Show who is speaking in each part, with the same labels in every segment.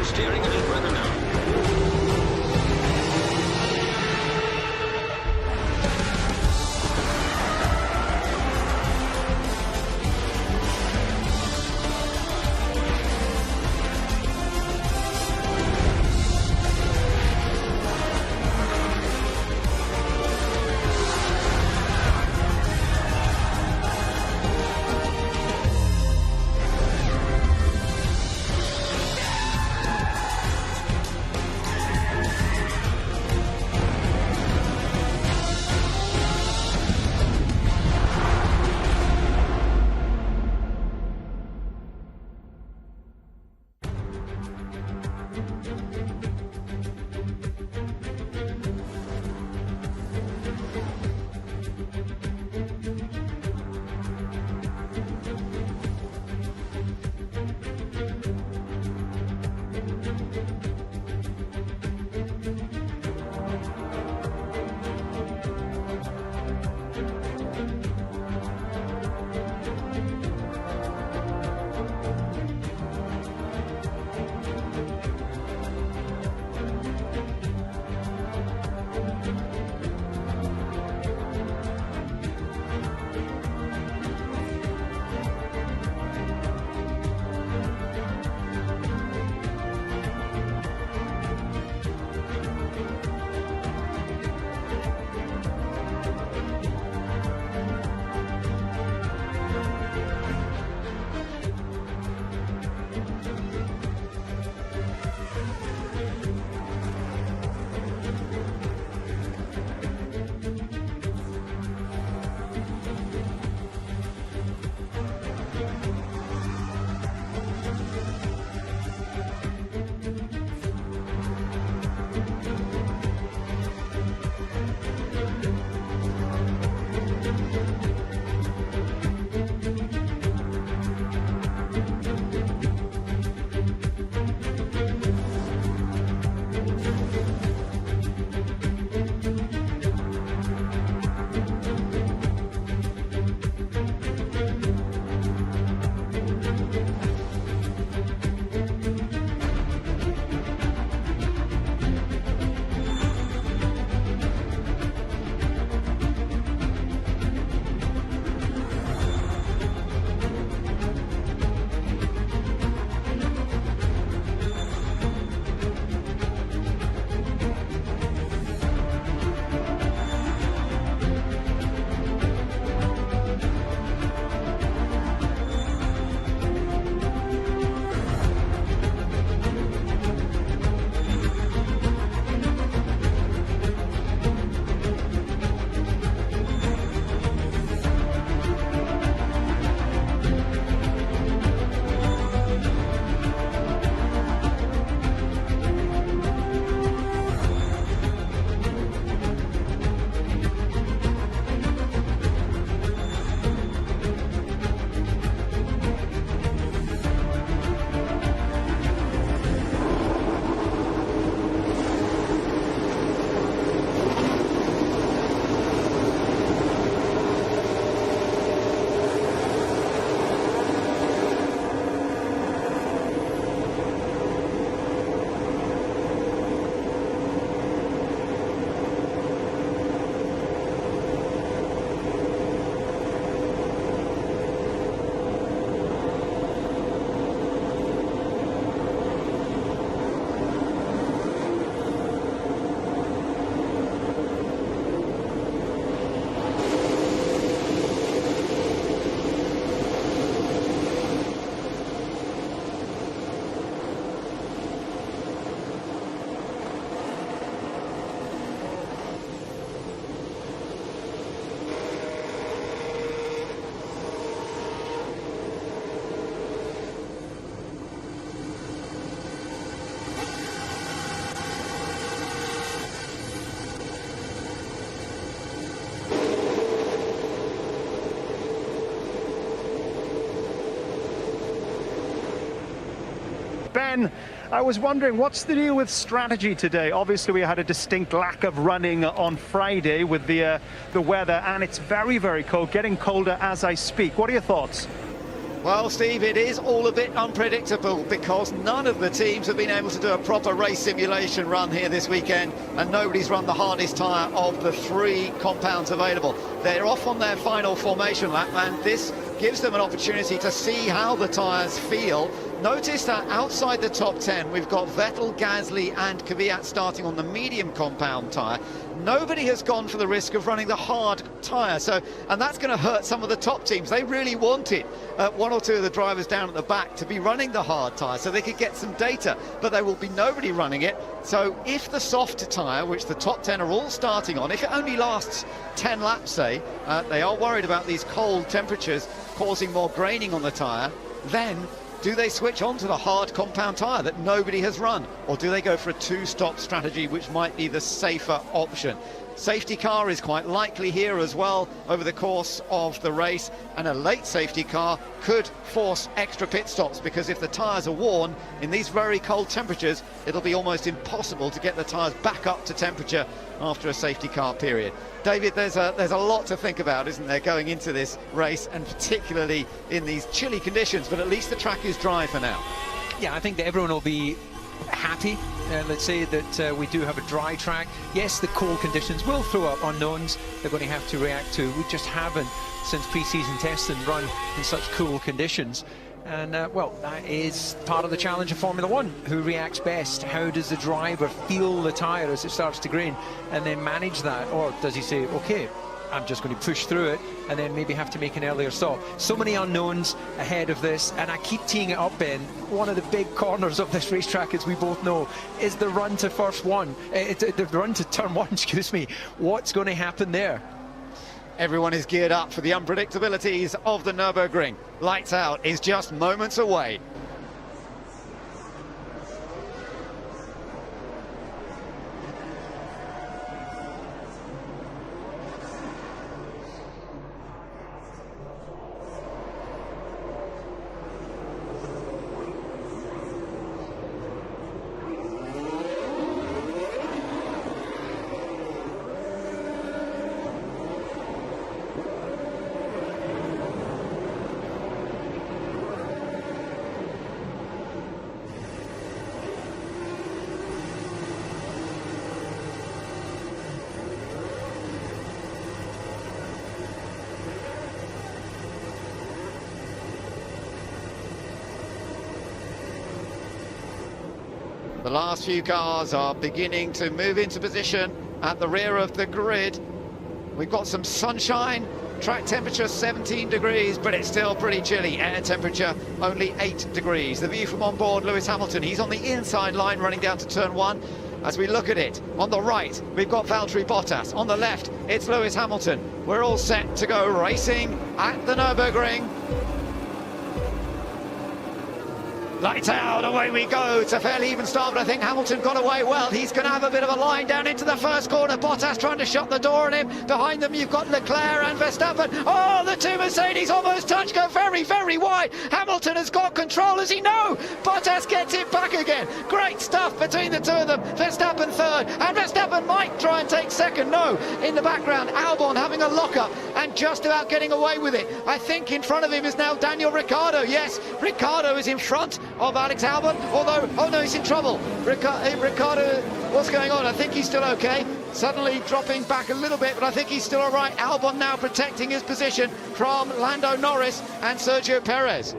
Speaker 1: Steering a little further now.
Speaker 2: Ben, I was wondering, what's the deal with strategy today? Obviously, we had a distinct lack of running on Friday with the weather, and it's very, very cold, getting colder as I speak. What are your thoughts?
Speaker 3: Well, Steve, it is all a bit unpredictable because none of the teams have been able to do a proper race simulation run here this weekend, and nobody's run the hardest tyre of the 3 compounds available. They're off on their final formation lap, and this gives them an opportunity to see how the tyres feel. Notice that outside the top 10, we've got Vettel, Gasly and Kvyat starting on the medium compound tyre. Nobody has gone for the risk of running the hard tyre, and that's going to hurt some of the top teams. They really wanted 1 or 2 of the drivers down at the back to be running the hard tyre so they could get some data, but there will be nobody running it. So if the soft tyre, which the top 10 are all starting on, if it only lasts 10 laps, say, they are worried about these cold temperatures causing more graining on the tyre, then do they switch on to the hard compound tyre that nobody has run? Or do they go for a 2-stop strategy, which might be the safer option? Safety car is quite likely here as well over the course of the race, and a late safety car could force extra pit stops, because if the tyres are worn in these very cold temperatures, it'll be almost impossible to get the tyres back up to temperature after a safety car period. David, there's a lot to think about, isn't there, going into this race, and particularly in these chilly conditions, but at least the track is dry for now.
Speaker 4: Yeah, I think that everyone will be happy, let's say, that we do have a dry track. Yes, the cold conditions will throw up unknowns they're going to have to react to. We just haven't, since pre-season testing, run in such cool conditions. And, well, that is part of the challenge of Formula One. Who reacts best? How does the driver feel the tyre as it starts to grain, and then manage that? Or does he say, OK, I'm just going to push through it, and then maybe have to make an earlier stop? So many unknowns ahead of this, and I keep teeing it up, Ben. One of the big corners of this racetrack, as we both know, is the run to the run to turn 1, excuse me. What's going to happen there?
Speaker 3: Everyone is geared up for the unpredictabilities of the Nürburgring. Lights out is just moments away. The last few cars are beginning to move into position at the rear of the grid. We've got some sunshine, track temperature 17 degrees, but it's still pretty chilly. Air temperature only 8 degrees. The view from on board, Lewis Hamilton, he's on the inside line running down to turn 1. As we look at it, on the right, we've got Valtteri Bottas. On the left, it's Lewis Hamilton. We're all set to go racing at the Nürburgring. Lights out, away we go. It's a fairly even start, but I think Hamilton got away well. He's going to have a bit of a line down into the first corner. Bottas trying to shut the door on him. Behind them, you've got Leclerc and Verstappen. Oh, the two Mercedes almost touch, go very, very wide. Hamilton has got control, as he know. Bottas gets it back again. Great stuff between the two of them. Verstappen third, and Verstappen might try and take second. No, in the background, Albon having a lock-up and just about getting away with it. I think in front of him is now Daniel Ricciardo. Yes, Ricciardo is in front of Alex Albon, although, oh no, he's in trouble. Ricciardo, what's going on? I think he's still okay. Suddenly dropping back a little bit, but I think he's still all right. Albon now protecting his position from Lando Norris and Sergio Perez.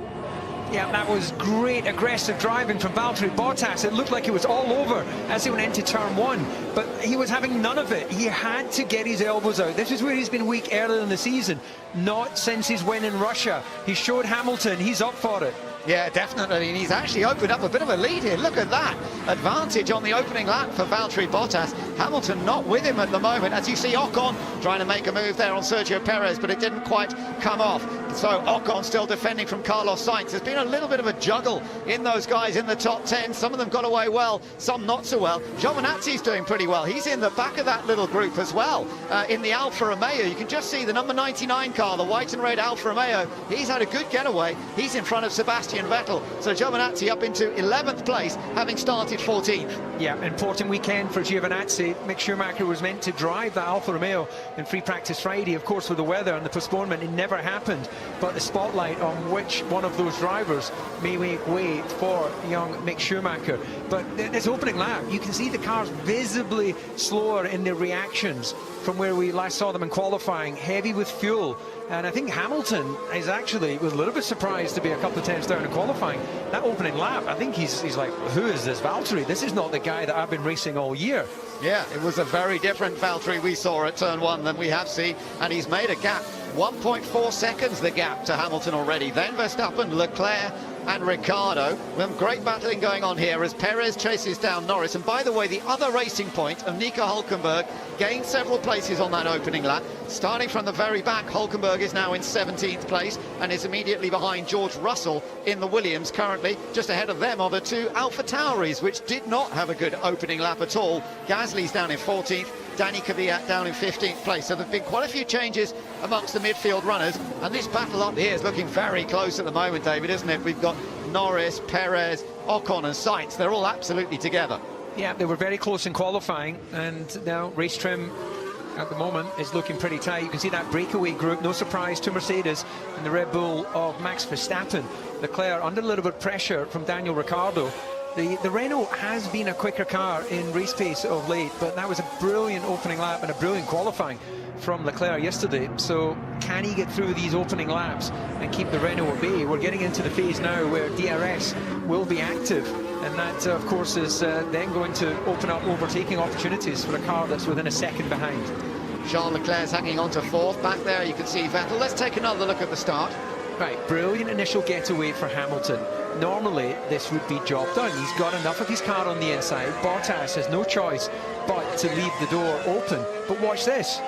Speaker 4: Yeah, that was great aggressive driving from Valtteri Bottas. It looked like it was all over as he went into turn 1, but he was having none of it. He had to get his elbows out. This is where he's been weak earlier in the season, not since his win in Russia. He showed Hamilton he's up for it.
Speaker 3: Yeah, definitely, and he's actually opened up a bit of a lead here. Look at that advantage on the opening lap for Valtteri Bottas. Hamilton not with him at the moment, as you see Ocon trying to make a move there on Sergio Perez, but it didn't quite come off. So Ocon still defending from Carlos Sainz. There's been a little bit of a juggle in those guys in the top 10. Some of them got away well, some not so well. Giovinazzi's doing pretty well. He's in the back of that little group as well. In the Alfa Romeo, you can just see the number 99 car, the white and red Alfa Romeo. He's had a good getaway. He's in front of Sebastian Vettel. So Giovinazzi up into 11th place, having started 14th.
Speaker 4: Yeah, important weekend for Giovinazzi. Mick Schumacher was meant to drive the Alfa Romeo in free practice Friday. Of course, with the weather and the postponement, it never happened. but the spotlight on which one of those drivers may make way for young Mick Schumacher. But this opening lap, you can see the cars visibly slower in their reactions from where we last saw them in qualifying, heavy with fuel. And I think Hamilton was a little bit surprised to be a couple of tenths down in qualifying. That opening lap, I think he's like, who is this Valtteri? This is not the guy that I've been racing all year.
Speaker 3: Yeah, it was a very different Valtteri we saw at turn 1 than we have seen, and he's made a gap. 1.4 seconds the gap to Hamilton already. Then Verstappen, Leclerc and Ricciardo. With great battling going on here as Perez chases down Norris. And by the way, the other racing point of Nico Hülkenberg gained several places on that opening lap. Starting from the very back, Hülkenberg is now in 17th place and is immediately behind George Russell in the Williams. Currently, just ahead of them are the two Alpha Tauris, which did not have a good opening lap at all. Gasly's down in 14th. Danny Kvyat down in 15th place. So there have been quite a few changes amongst the midfield runners, and this battle up here is looking very close at the moment, David, isn't it? We've got Norris, Perez, Ocon and Sainz. They're all absolutely together. Yeah,
Speaker 4: they were very close in qualifying, and now race trim at the moment is looking pretty tight. You can see that breakaway group, no surprise to Mercedes and the Red Bull of Max Verstappen. Leclerc under a little bit of pressure from Daniel Ricciardo. The Renault has been a quicker car in race pace of late, but that was a brilliant opening lap and a brilliant qualifying from Leclerc yesterday. So can he get through these opening laps and keep the Renault at bay? We're getting into the phase now where DRS will be active, and that of course is then going to open up overtaking opportunities for a car that's within a second behind.
Speaker 3: Charles Leclerc's hanging on to 4th. Back there you can see Vettel. Let's take another look at the start.
Speaker 4: Right, brilliant initial getaway for Hamilton. Normally this would be job done. He's got enough of his car on the inside. Bottas has no choice but to leave the door open. But watch this.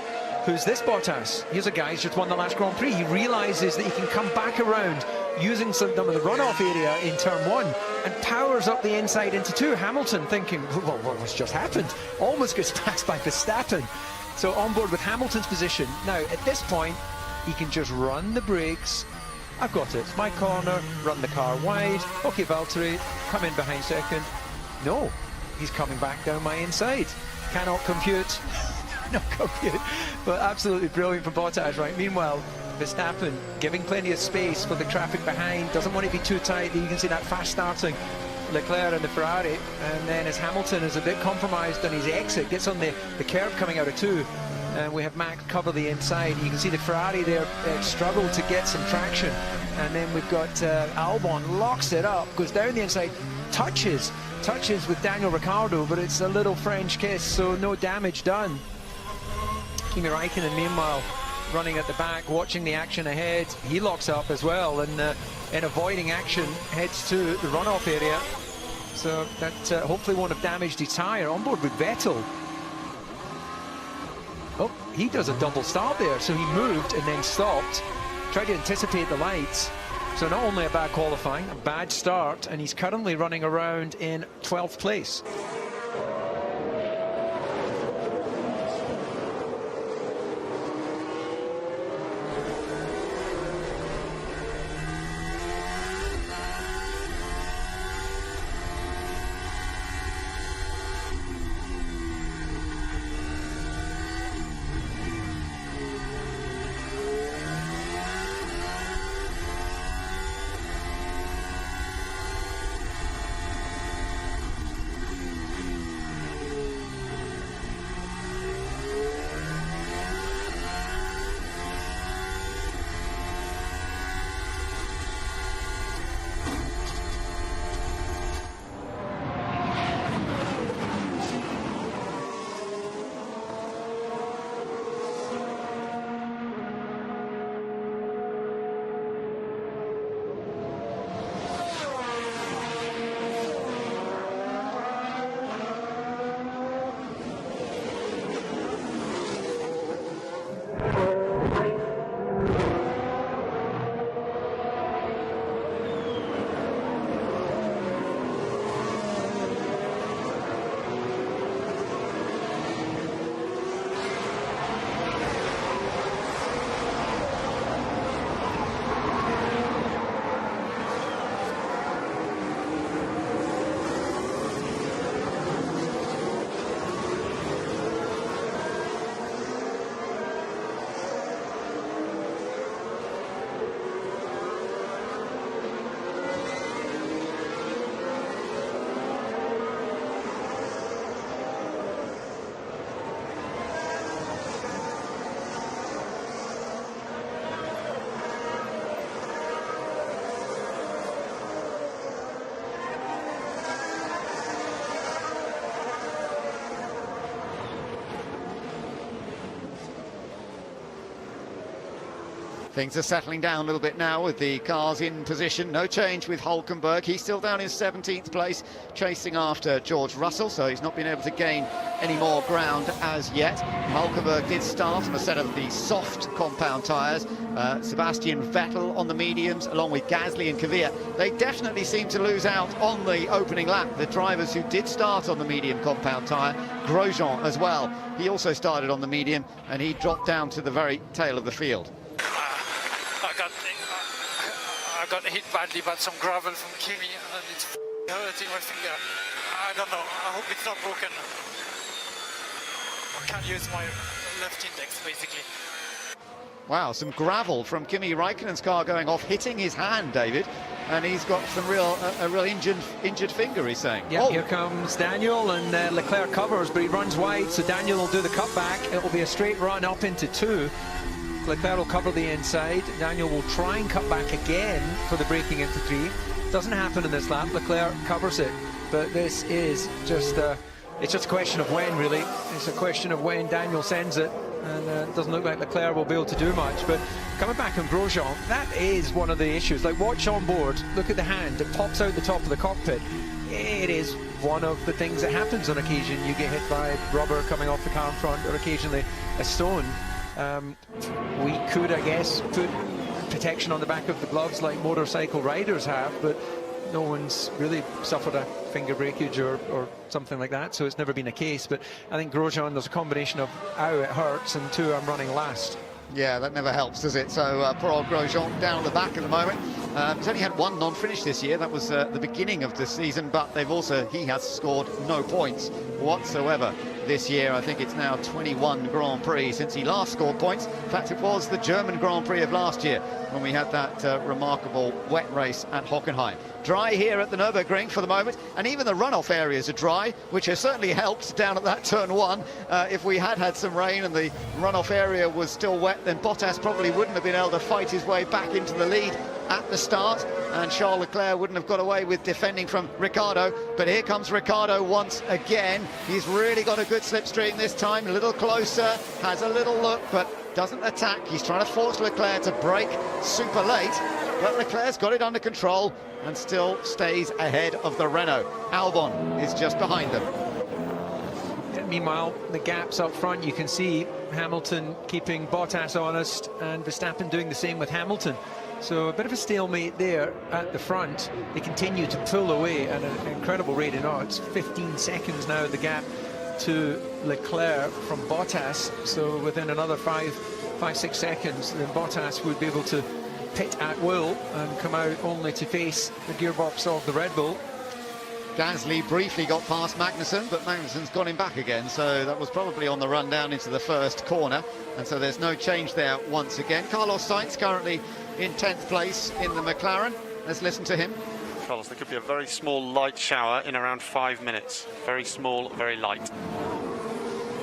Speaker 4: Who's this Bottas? Here's a guy who's just won the last Grand Prix. He realizes that he can come back around using some of the runoff area in turn 1 and powers up the inside into 2. Hamilton thinking, well, what's just happened? Almost gets passed by Verstappen. So on board with Hamilton's position. Now at this point he can just run the brakes. I've got it, it's my corner, run the car wide. Okay, Valtteri, come in behind second. No, he's coming back down my inside. Cannot compute. Not compute. But absolutely brilliant for Bottas, right? Meanwhile, Verstappen giving plenty of space for the traffic behind. Doesn't want to be too tight. You can see that fast starting Leclerc and the Ferrari. And then as Hamilton is a bit compromised on his exit, gets on the curve coming out of 2. And we have Max cover the inside. You can see the Ferrari there struggle to get some traction. And then we've got Albon locks it up, goes down the inside, touches with Daniel Ricciardo, but it's a little French kiss, so no damage done. Kimi Räikkönen, meanwhile, running at the back, watching the action ahead. He locks up as well, and in avoiding action, heads to the runoff area. So that hopefully won't have damaged his tyre. On board with Vettel. Oh, he does a double start there, so he moved and then stopped, tried to anticipate the lights. So not only a bad qualifying, a bad start, and he's currently running around in 12th place.
Speaker 3: Things are settling down a little bit now with the cars in position. No change with Hulkenberg. He's still down in 17th place, chasing after George Russell, so he's not been able to gain any more ground as yet. Hulkenberg did start on a set of the soft compound tyres. Sebastian Vettel on the mediums, along with Gasly and Kvyat. They definitely seem to lose out on the opening lap. The drivers who did start on the medium compound tyre, Grosjean as well. He also started on the medium, and he dropped down to the very tail of the field.
Speaker 5: I got hit badly by some gravel from Kimi, and it's hurting my finger. I don't know. I hope it's not broken. I can't use my left index, basically.
Speaker 3: Wow, some gravel from Kimi Raikkonen's car going off, hitting his hand, David, and he's got some a real injured finger, he's saying.
Speaker 4: Yeah, Here comes Daniel, and Leclerc covers, but he runs wide, so Daniel will do the cutback. It will be a straight run up into 2. Leclerc will cover the inside. Daniel will try and cut back again for the braking into 3. Doesn't happen in this lap. Leclerc covers it, but this is just it's just a question of when, really. It's a question of when Daniel sends it, and it doesn't look like Leclerc will be able to do much. But coming back on Grosjean, that is one of the issues. Like, watch on board, look at the hand, it pops out the top of the cockpit. It is one of the things that happens on occasion. You get hit by rubber coming off the car in front, or occasionally a stone. We could, I guess, put protection on the back of the gloves like motorcycle riders have, but no one's really suffered a finger breakage or something like that, so it's never been a case. But I think Grosjean, there's a combination of, ow, it hurts, and 2, I'm running last.
Speaker 3: Yeah, that never helps, does it? So poor old Grosjean down at the back at the moment. He's only had 1 non-finish this year. That was the beginning of the season, but he has scored no points whatsoever this year. I think it's now 21 Grand Prix since he last scored points. In fact, it was the German Grand Prix of last year when we had that remarkable wet race at Hockenheim. Dry here at the Nürburgring for the moment, and even the runoff areas are dry, which has certainly helped down at that turn 1. If we had some rain and the runoff area was still wet, then Bottas probably wouldn't have been able to fight his way back into the lead at the start, and Charles Leclerc wouldn't have got away with defending from Ricciardo. But here comes Ricciardo once again. He's really got a good slipstream this time, a little closer, has a little look, but doesn't attack. He's trying to force Leclerc to brake super late, but Leclerc's got it under control and still stays ahead of the Renault. Albon is just behind them.
Speaker 4: Meanwhile, the gaps up front, you can see Hamilton keeping Bottas honest, and Verstappen doing the same with Hamilton. So a bit of a stalemate there at the front. They continue to pull away at an incredible rate. It's 15 seconds now, the gap to Leclerc from Bottas. So within another 5-6 seconds, then Bottas would be able to pit at will and come out only to face the gearbox of the Red Bull.
Speaker 3: Gasly briefly got past Magnussen, but Magnussen's got him back again, so that was probably on the run down into the first corner, and so there's no change there once again. Carlos Sainz currently in 10th place in the McLaren. Let's listen to him.
Speaker 6: Carlos, there could be a very small light shower in around 5 minutes. Very small, very light.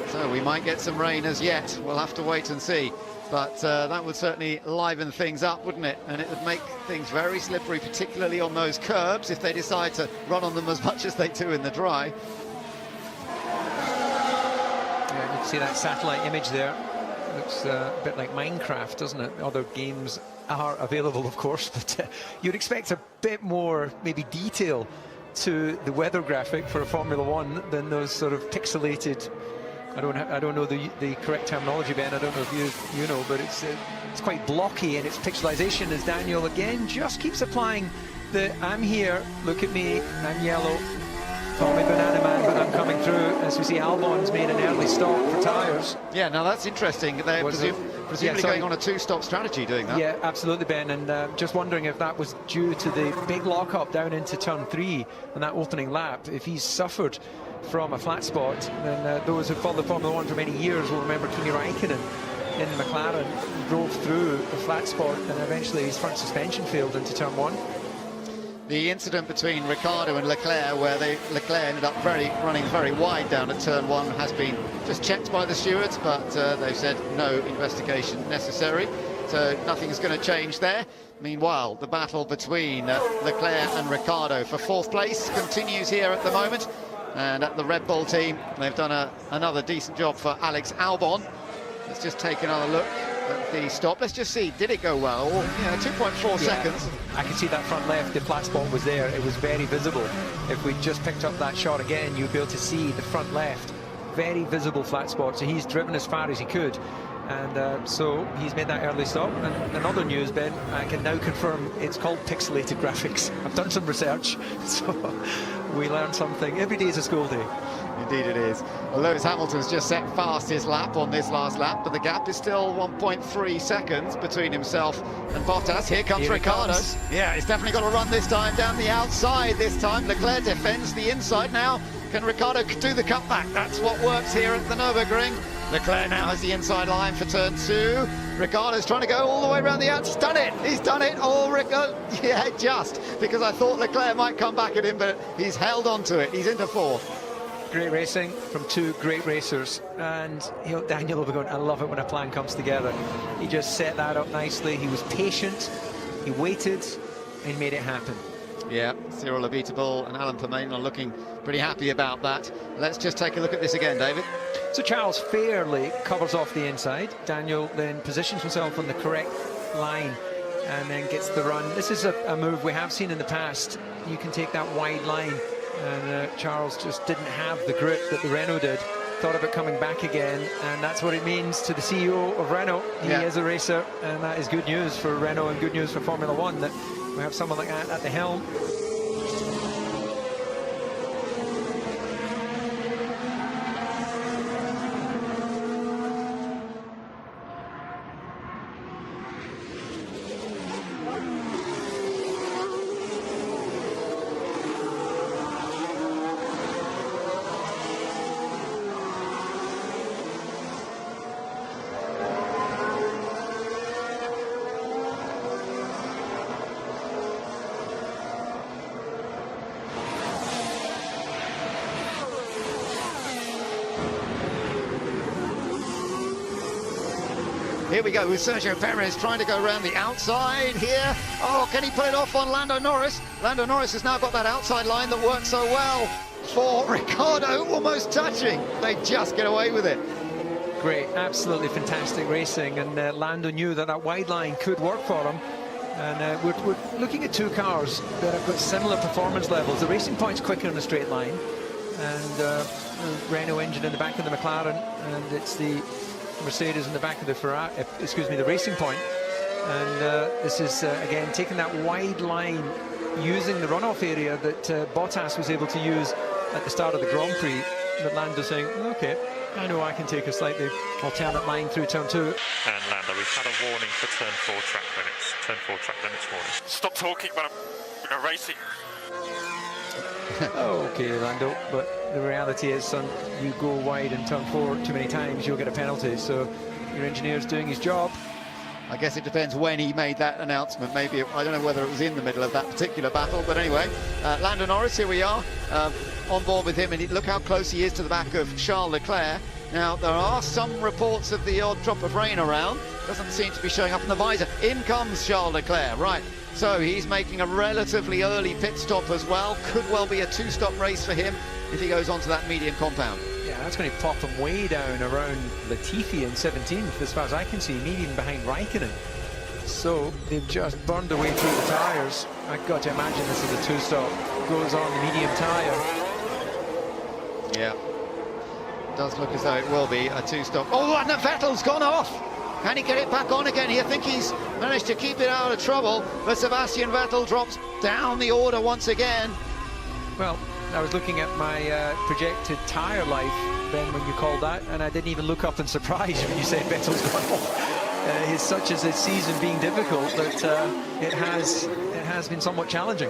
Speaker 3: So we might get some rain as yet. We'll have to wait and see. But that would certainly liven things up, wouldn't it? And it would make things very slippery, particularly on those curbs, if they decide to run on them as much as they do in the dry.
Speaker 4: Yeah, you can see that satellite image there. Looks a bit like Minecraft, doesn't it? Other games are available, of course, but you'd expect a bit more, maybe, detail to the weather graphic for a Formula One than those sort of pixelated. I don't know the correct terminology, Ben. I don't know if you know, but it's quite blocky in its pixelization, as Daniel again just keeps applying the "I'm here, look at me, I'm yellow, call me Banana Man, but I'm coming through." As we see, Albon's made an early stop for tyres.
Speaker 3: Yeah, now that's interesting. They're presumably going on a 2-stop strategy doing that.
Speaker 4: Yeah, absolutely, Ben. And just wondering if that was due to the big lockup down into turn 3 and that opening lap. If he's suffered from a flat spot, then those who followed Formula One for many years will remember Kimi Raikkonen in McLaren drove through a flat spot and eventually his front suspension failed into turn 1.
Speaker 3: The incident between Ricciardo and Leclerc, where Leclerc ended up running very wide down at turn 1, has been just checked by the stewards, but they've said no investigation necessary, so nothing's going to change there. Meanwhile, the battle between Leclerc and Ricciardo for 4th place continues here at the moment. And at the Red Bull team, they've done another decent job for Alex Albon. Let's just take another look at the stop. Let's just see, did it go well? 2.4 seconds.
Speaker 4: I can see that front left, the flat spot was there. It was very visible. If we just picked up that shot again, you'd be able to see the front left. Very visible flat spot. So he's driven as far as he could. And so he's made that early stop. And in other news, Ben, I can now confirm it's called pixelated graphics. I've done some research, so we learn something. Every day is a school day.
Speaker 3: Indeed it is. Well, Lewis Hamilton's just set fast his lap on this last lap, but the gap is still 1.3 seconds between himself and Bottas. Here comes Ricciardo. Yeah, he's definitely got to run this time down the outside this time. Leclerc defends the inside now. Can Ricciardo do the cutback? That's what works here at the Nürburgring. Leclerc now has the inside line for turn 2. Ricciardo's trying to go all the way around the outside. He's done it! He's done it! Oh, Ricciardo, yeah, just because I thought Leclerc might come back at him, but he's held on to it. He's into 4th.
Speaker 4: Great racing from two great racers, and Daniel will be going, I love it when a plan comes together. He just set that up nicely. He was patient, he waited, and made it happen.
Speaker 3: Yeah, Cyril Abiteboul and Alan Permain are looking pretty happy about that. Let's just take a look at this again, David.
Speaker 4: So Charles fairly covers off the inside. Daniel then positions himself on the correct line and then gets the run. This is a move we have seen in the past. You can take that wide line, and Charles just didn't have the grip that the Renault did. Thought about coming back again, and that's what it means to the CEO of Renault. He is a racer, and that is good news for Renault and good news for Formula One, that we have someone like that at the helm.
Speaker 3: Here we go with Sergio Perez trying to go around the outside here. Oh, can he pull it off on Lando Norris? Lando Norris has now got that outside line that works so well for Ricciardo, almost touching. They just get away with it.
Speaker 4: Great, absolutely fantastic racing, and Lando knew that that wide line could work for him. And we're looking at two cars that have got similar performance levels. The Racing Point's quicker in a straight line, and the Renault engine in the back of the McLaren, and it's the Mercedes in the back of the Ferrari, the Racing Point. And this is again taking that wide line, using the runoff area that Bottas was able to use at the start of the Grand Prix. But Lando saying, okay, I know I can take a slightly alternate line through turn 2.
Speaker 6: And Lando, we've had a warning for turn 4 track limits. Turn 4 track limits warning.
Speaker 5: Stop talking when I'm racing.
Speaker 4: Okay, Lando, but the reality is, son, you go wide in turn 4 too many times, you'll get a penalty. So your engineer's doing his job.
Speaker 3: I guess it depends when he made that announcement. Maybe, I don't know whether it was in the middle of that particular battle, but anyway, Lando Norris, here we are, on board with him, and look how close he is to the back of Charles Leclerc. Now, there are some reports of the odd drop of rain around. Doesn't seem to be showing up in the visor. In comes Charles Leclerc, right. So he's making a relatively early pit stop as well. Could well be a 2-stop race for him if he goes onto that medium compound.
Speaker 4: Yeah, that's going to pop him way down around Latifi in 17th, as far as I can see, maybe even behind Raikkonen. So they've just burned away through the tyres. I've got to imagine this is a 2-stop. Goes on the medium tyre.
Speaker 3: Yeah. Does look as though it will be a 2-stop. Oh, and Vettel's gone off. Can he get it back on again? I think he's managed to keep it out of trouble, but Sebastian Vettel drops down the order once again.
Speaker 4: Well, I was looking at my projected tyre life, Ben, when you called that, and I didn't even look up in surprise when you said Vettel's gone off. Such as his season being difficult, that it has been somewhat challenging.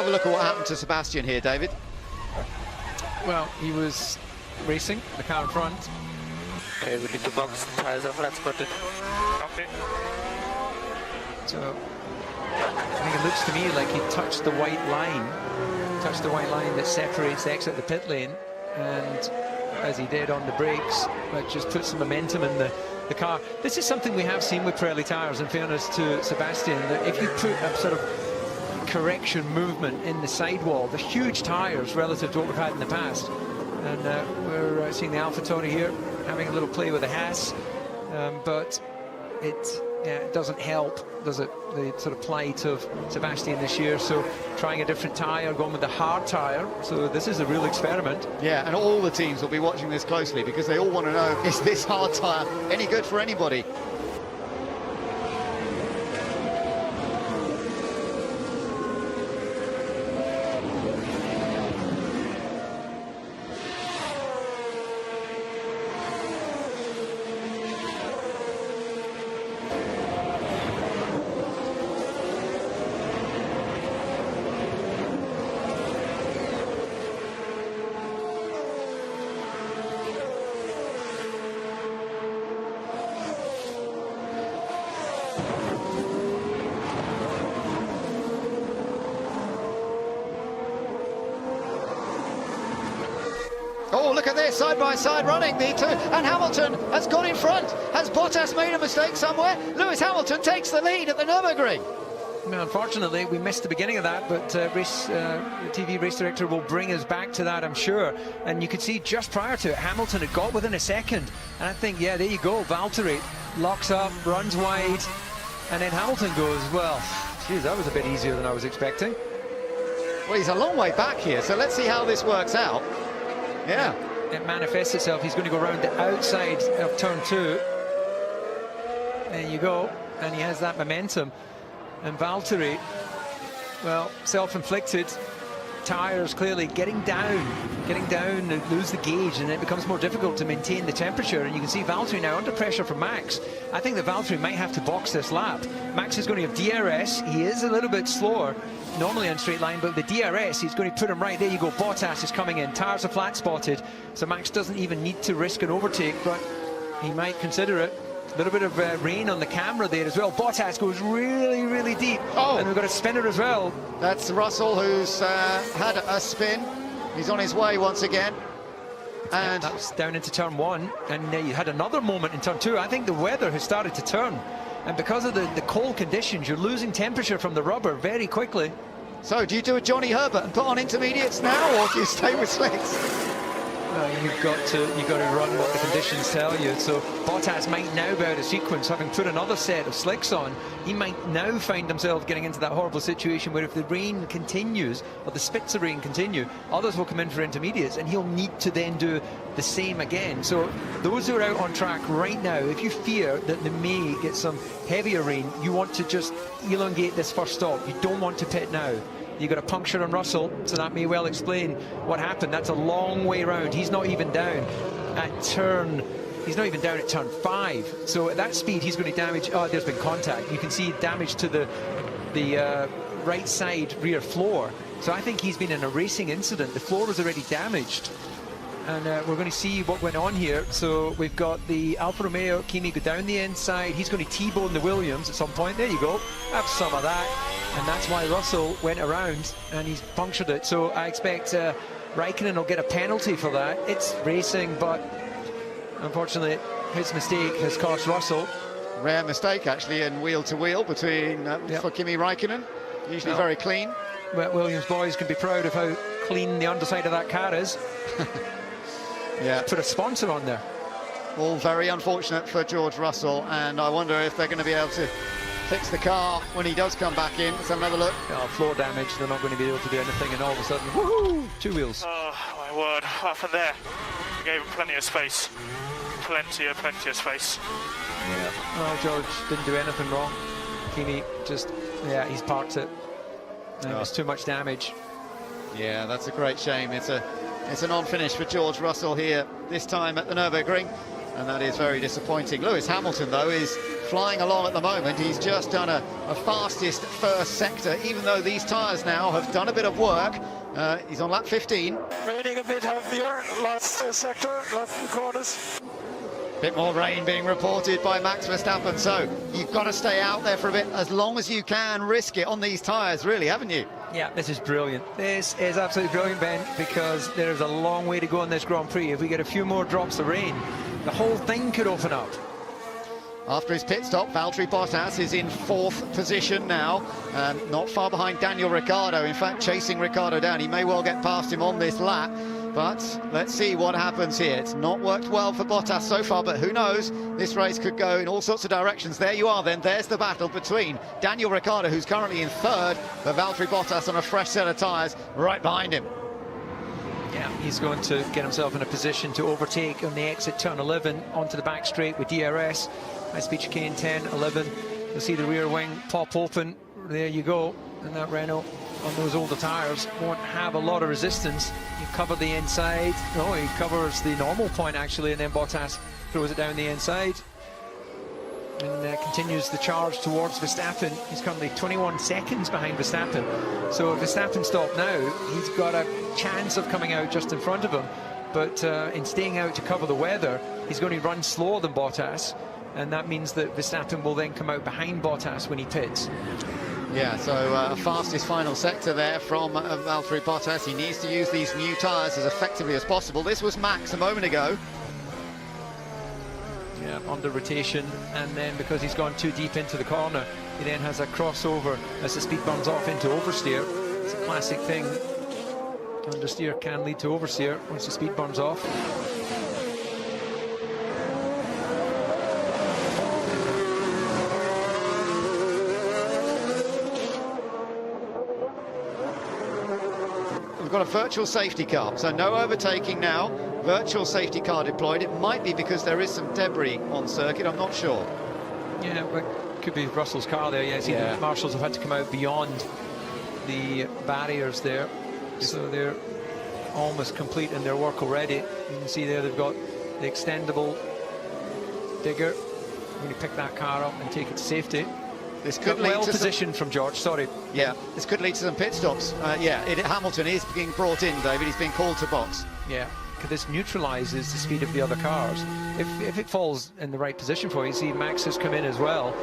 Speaker 3: have a look at what happened to Sebastian here, David.
Speaker 4: Well, he was racing the car in front.
Speaker 1: Okay, we need to box tires off, let's put it. Okay.
Speaker 4: So I think it looks to me like he touched the white line that separates the exit of the pit lane, and as he did on the brakes, that just puts some momentum in the car. This is something we have seen with Pirelli tyres, in fairness to Sebastian, that if you put a sort of correction movement in the sidewall, the huge tyres relative to what we've had in the past. And we're seeing the Alpha Tauri here having a little play with the Haas, but it doesn't help, does it, the sort of plight of Sebastian this year. So trying a different tyre, going with the hard tyre. So this is a real experiment.
Speaker 3: Yeah, and all the teams will be watching this closely because they all want to know, is this hard tyre any good for anybody? Oh, look at this, side-by-side running, the two, and Hamilton has got in front. Has Bottas made a mistake somewhere? Lewis Hamilton takes the lead at the Nürburgring.
Speaker 4: Well, unfortunately, we missed the beginning of that, but the TV race director will bring us back to that, I'm sure. And you could see just prior to it, Hamilton had got within a second. And I think, yeah, there you go, Valtteri locks up, runs wide, and then Hamilton goes, well, geez, that was a bit easier than I was expecting.
Speaker 3: Well, he's a long way back here, so let's see how this works out. Yeah.
Speaker 4: It manifests itself. He's going to go around the outside of turn 2. There you go. And he has that momentum. And Valtteri, well, self-inflicted. Tyres clearly getting down and lose the gauge, and it becomes more difficult to maintain the temperature. And you can see Valtteri now under pressure from Max. I think that Valtteri might have to box this lap. Max is going to have DRS. He is a little bit slower normally on straight line, but the DRS, he's going to put him right there. You go, Bottas is coming in, tyres are flat spotted, so Max doesn't even need to risk an overtake, but he might consider it. A little bit of rain on the camera there as well. Bottas goes really deep. Oh, and we've got a spinner as well.
Speaker 3: That's Russell, who's had a spin. He's on his way once again. And
Speaker 4: that's down into turn 1, and you had another moment in turn 2. I think the weather has started to turn, and because of the cold conditions, you're losing temperature from the rubber very quickly.
Speaker 3: So do you do a Johnny Herbert and put on intermediates now, or do you stay with slicks?
Speaker 4: You've got to run what the conditions tell you. So Bottas might now be out of sequence, having put another set of slicks on. He might now find himself getting into that horrible situation where if the rain continues, or the spits of rain continue, others will come in for intermediates, and he'll need to then do the same again. So those who are out on track right now, if you fear that they may get some heavier rain, you want to just elongate this first stop. You don't want to pit now. You got a puncture on Russell, so that may well explain what happened. That's a long way round. He's not even down at turn. He's not even down at turn 5. So at that speed, he's going to damage. Oh, there's been contact. You can see damage to the right side rear floor. So I think he's been in a racing incident. The floor was already damaged. And we're going to see what went on here. So we've got the Alfa Romeo, Kimi go down the inside. He's going to T-bone the Williams at some point. There you go. Have some of that. And that's why Russell went around and he's punctured it. So I expect Raikkonen will get a penalty for that. It's racing, but unfortunately his mistake has cost Russell.
Speaker 3: Rare mistake, actually, in wheel-to-wheel between for Kimi Raikkonen. Usually very clean.
Speaker 4: Well, Williams boys can be proud of how clean the underside of that car is.
Speaker 3: Yeah,
Speaker 4: put a sponsor on there.
Speaker 3: All very unfortunate for George Russell, and I wonder if they're going to be able to fix the car when he does come back in. Let's have another look.
Speaker 4: Floor damage, they're not going to be able to do anything, and all of a sudden, woohoo, 2 wheels.
Speaker 5: Oh my word, what happened there? We gave him plenty of space. Plenty of space.
Speaker 4: Yeah, well, George didn't do anything wrong. Kimi just, yeah, he's parked it. It's too much damage.
Speaker 3: Yeah, that's a great shame. It's a non-finish for George Russell here, this time at the Nürburgring, and that is very disappointing. Lewis Hamilton, though, is flying along at the moment. He's just done a fastest first sector, even though these tyres now have done a bit of work. He's on lap 15.
Speaker 5: Raining a bit heavier, last sector, last few corners.
Speaker 3: Bit more rain being reported by Max Verstappen, so you've got to stay out there for a bit as long as you can, risk it on these tyres, really, haven't you?
Speaker 4: Yeah, this is brilliant. This is absolutely brilliant, Ben, because there's a long way to go in this Grand Prix. If we get a few more drops of rain, the whole thing could open up.
Speaker 3: After his pit stop, Valtteri Bottas is in 4th position now, not far behind Daniel Ricciardo. In fact, chasing Ricciardo down. He may well get past him on this lap, but let's see what happens here. It's not worked well for Bottas so far, but who knows? This race could go in all sorts of directions. There you are then. There's the battle between Daniel Ricciardo, who's currently in 3rd, but Valtteri Bottas on a fresh set of tyres right behind him.
Speaker 4: Yeah, he's going to get himself in a position to overtake on the exit turn 11 onto the back straight with DRS. High-speed chicane 10, 11. You'll see the rear wing pop open. There you go. And that Renault on those older tyres won't have a lot of resistance. You cover the inside. Oh, he covers the normal point actually, and then Bottas throws it down the inside. And continues the charge towards Verstappen. He's currently 21 seconds behind Verstappen. So if Verstappen stopped now, he's got a chance of coming out just in front of him. But in staying out to cover the weather, he's going to run slower than Bottas. And that means that Verstappen will then come out behind Bottas when he pits.
Speaker 3: Yeah, so fastest final sector there from Valtteri Bottas. He needs to use these new tyres as effectively as possible. This was Max a moment ago.
Speaker 4: Yeah, under rotation, and then because he's gone too deep into the corner, he then has a crossover as the speed burns off into oversteer. It's a classic thing. Understeer can lead to oversteer once the speed burns off.
Speaker 3: We've got a virtual safety car, so no overtaking now. Virtual safety car deployed. It might be because there is some debris on circuit, I'm not sure.
Speaker 4: Yeah, but could be Russell's car there. Yeah, see, the marshals have had to come out beyond the barriers there, so they're almost complete in their work already. You can see there they've got the extendable digger. I'm going to pick that car up and take it to safety.
Speaker 3: This could lead
Speaker 4: well
Speaker 3: to
Speaker 4: positioned from George, sorry.
Speaker 3: Yeah, this could lead to some pit stops. Hamilton is being brought in, David. He's being called to box.
Speaker 4: Yeah, because this neutralises the speed of the other cars. If it falls in the right position for you, see Max has come in as well,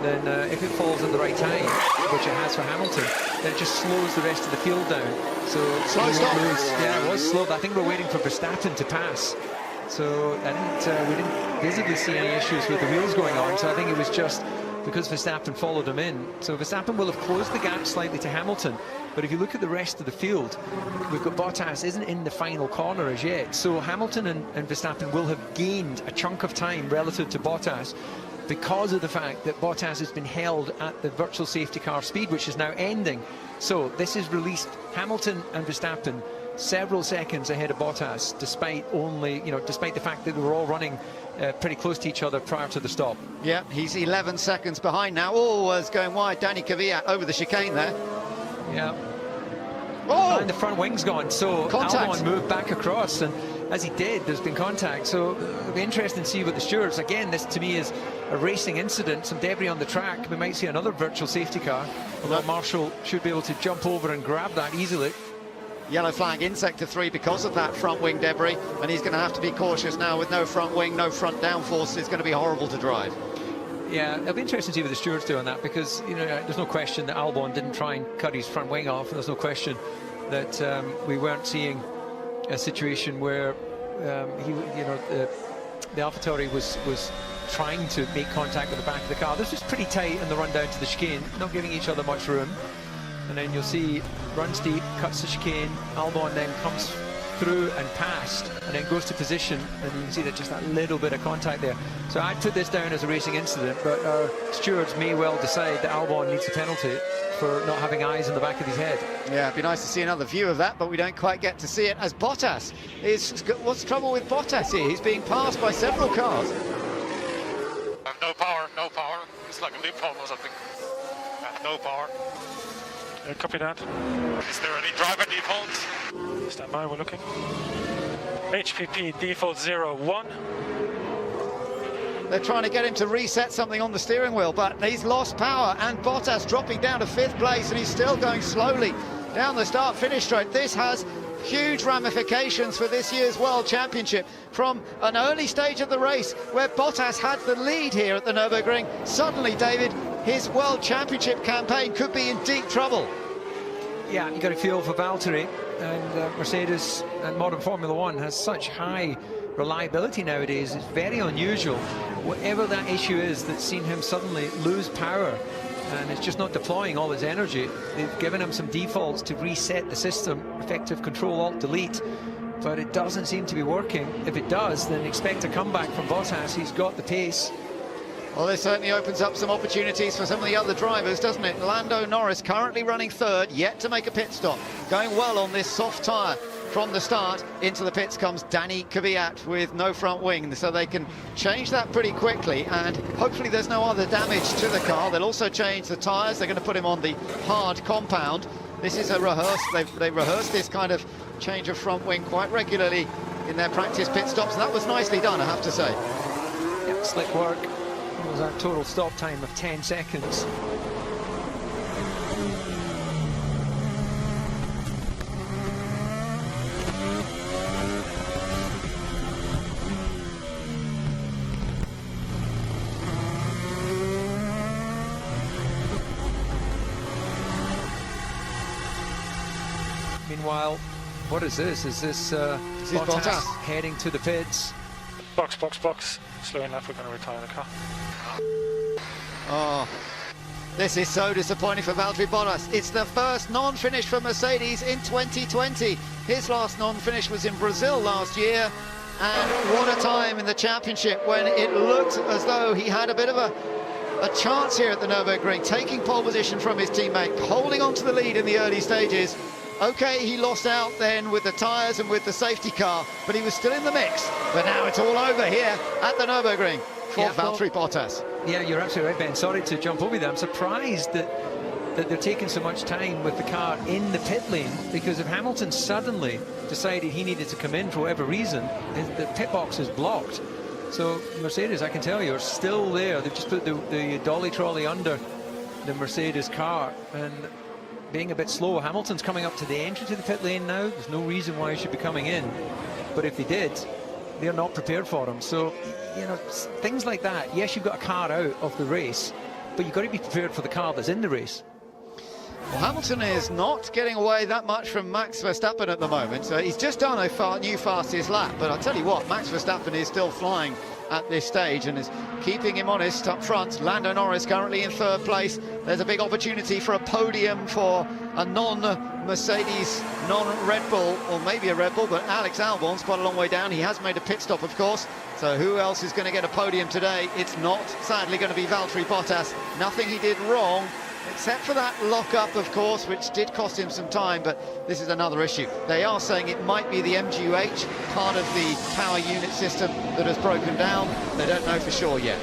Speaker 4: then if it falls at the right time, which it has for Hamilton, then it just slows the rest of the field down. So
Speaker 3: slow stop.
Speaker 4: Yeah, it was slow. I think we're waiting for Verstappen to pass. So we didn't visibly see any issues with the wheels going on. So I think it was just because Verstappen followed him in. So Verstappen will have closed the gap slightly to Hamilton. But if you look at the rest of the field, we've got Bottas isn't in the final corner as yet. So Hamilton and Verstappen will have gained a chunk of time relative to Bottas because of the fact that Bottas has been held at the virtual safety car speed, which is now ending. So this has released Hamilton and Verstappen several seconds ahead of Bottas, despite the fact that they were all running pretty close to each other prior to the stop.
Speaker 3: Yeah, he's 11 seconds behind now. Oh, was going wide. Danny Kvyat over the chicane there.
Speaker 4: Yeah.
Speaker 3: Oh!
Speaker 4: And the front wing's gone, so
Speaker 3: Contact.
Speaker 4: Albon moved back across, and as he did, there's been contact. So it'll be interesting to see what the stewards, again, this to me is a racing incident, some debris on the track. We might see another virtual safety car, although Marshall should be able to jump over and grab that easily.
Speaker 3: Yellow flag in sector 3 because of that front wing debris, and he's going to have to be cautious now with no front wing, no front downforce. It's going to be horrible to drive.
Speaker 4: Yeah, it'll be interesting to see what the stewards do on that, because there's no question that Albon didn't try and cut his front wing off, and there's no question that we weren't seeing a situation where the AlphaTauri was trying to make contact with the back of the car. This was pretty tight in the run down to the chicane, not giving each other much room. And then you'll see run steep, cuts the chicane, Albon then comes through and past, and then goes to position, and you can see that just that little bit of contact there. So I'd put this down as a racing incident, but our stewards may well decide that Albon needs a penalty for not having eyes in the back of his head.
Speaker 3: Yeah, it'd be nice to see another view of that, but we don't quite get to see it as Bottas is... What's the trouble with Bottas here? He's being passed by several cars.
Speaker 5: I have no power, no power. It's like a loophole or something. No power.
Speaker 7: Copy that.
Speaker 5: Is there any driver defaults?
Speaker 7: Stand by, we're looking. HPP default 01.
Speaker 3: They're trying to get him to reset something on the steering wheel, but he's lost power, and Bottas dropping down to 5th place, and he's still going slowly down the start-finish straight. This has huge ramifications for this year's World Championship. From an early stage of the race where Bottas had the lead here at the Nürburgring, suddenly, David, his World Championship campaign could be in deep trouble.
Speaker 4: Yeah, you got to feel for Valtteri, and Mercedes and modern Formula One has such high reliability nowadays. It's very unusual. Whatever that issue is that's seen him suddenly lose power, and it's just not deploying all his energy. They've given him some defaults to reset the system, effective Control Alt Delete, but it doesn't seem to be working. If it does, then expect a comeback from Bottas. He's got the pace.
Speaker 3: Well, this certainly opens up some opportunities for some of the other drivers, doesn't it? Lando Norris currently running 3rd, yet to make a pit stop. Going well on this soft tyre from the start. Into the pits comes Danny Kvyat with no front wing, so they can change that pretty quickly, and hopefully there's no other damage to the car. They'll also change the tyres. They're going to put him on the hard compound. This is a rehearse. They rehearse this kind of change of front wing quite regularly in their practice pit stops, and that was nicely done, I have to say.
Speaker 4: Yeah, slick work. It was a total stop time of 10 seconds. Meanwhile, what is this? Is this Bottas heading to the pits?
Speaker 7: Box. Slow enough, we're going to retire the car.
Speaker 3: Oh, this is so disappointing for Valtteri Bottas. It's the first non-finish for Mercedes in 2020. His last non-finish was in Brazil last year, and what a time in the championship when it looked as though he had a bit of a chance here at the Nürburgring, taking pole position from his teammate, holding on to the lead in the early stages. Okay, he lost out then with the tyres and with the safety car, but he was still in the mix. But now it's all over here at the Nürburgring for Valtteri Bottas.
Speaker 4: Yeah, you're absolutely right, Ben. Sorry to jump over there. I'm surprised that they're taking so much time with the car in the pit lane, because if Hamilton suddenly decided he needed to come in for whatever reason, the pit box is blocked. So Mercedes, I can tell you, are still there. They've just put the dolly trolley under the Mercedes car, and being a bit slow. Hamilton's coming up to the entry to the pit lane now. There's no reason why he should be coming in, but if they did, they're not prepared for him. So, you know, things like that. Yes, you've got a car out of the race, but you've got to be prepared for the car that's in the race.
Speaker 3: Well, Hamilton is not getting away that much from Max Verstappen at the moment. So he's just done a new fastest lap, but I'll tell you what, Max Verstappen is still flying at this stage and is keeping him honest up front. Lando Norris currently in 3rd place. There's a big opportunity for a podium for a non-Mercedes, non-Red Bull, or maybe a Red Bull, but Alex Albon's quite a long way down. He has made a pit stop, of course. So who else is going to get a podium today? It's not, sadly, going to be Valtteri Bottas. Nothing he did wrong, except for that lock-up, of course, which did cost him some time, but this is another issue. They are saying it might be the MGU-H, part of the power unit system, that has broken down. They don't know for sure yet.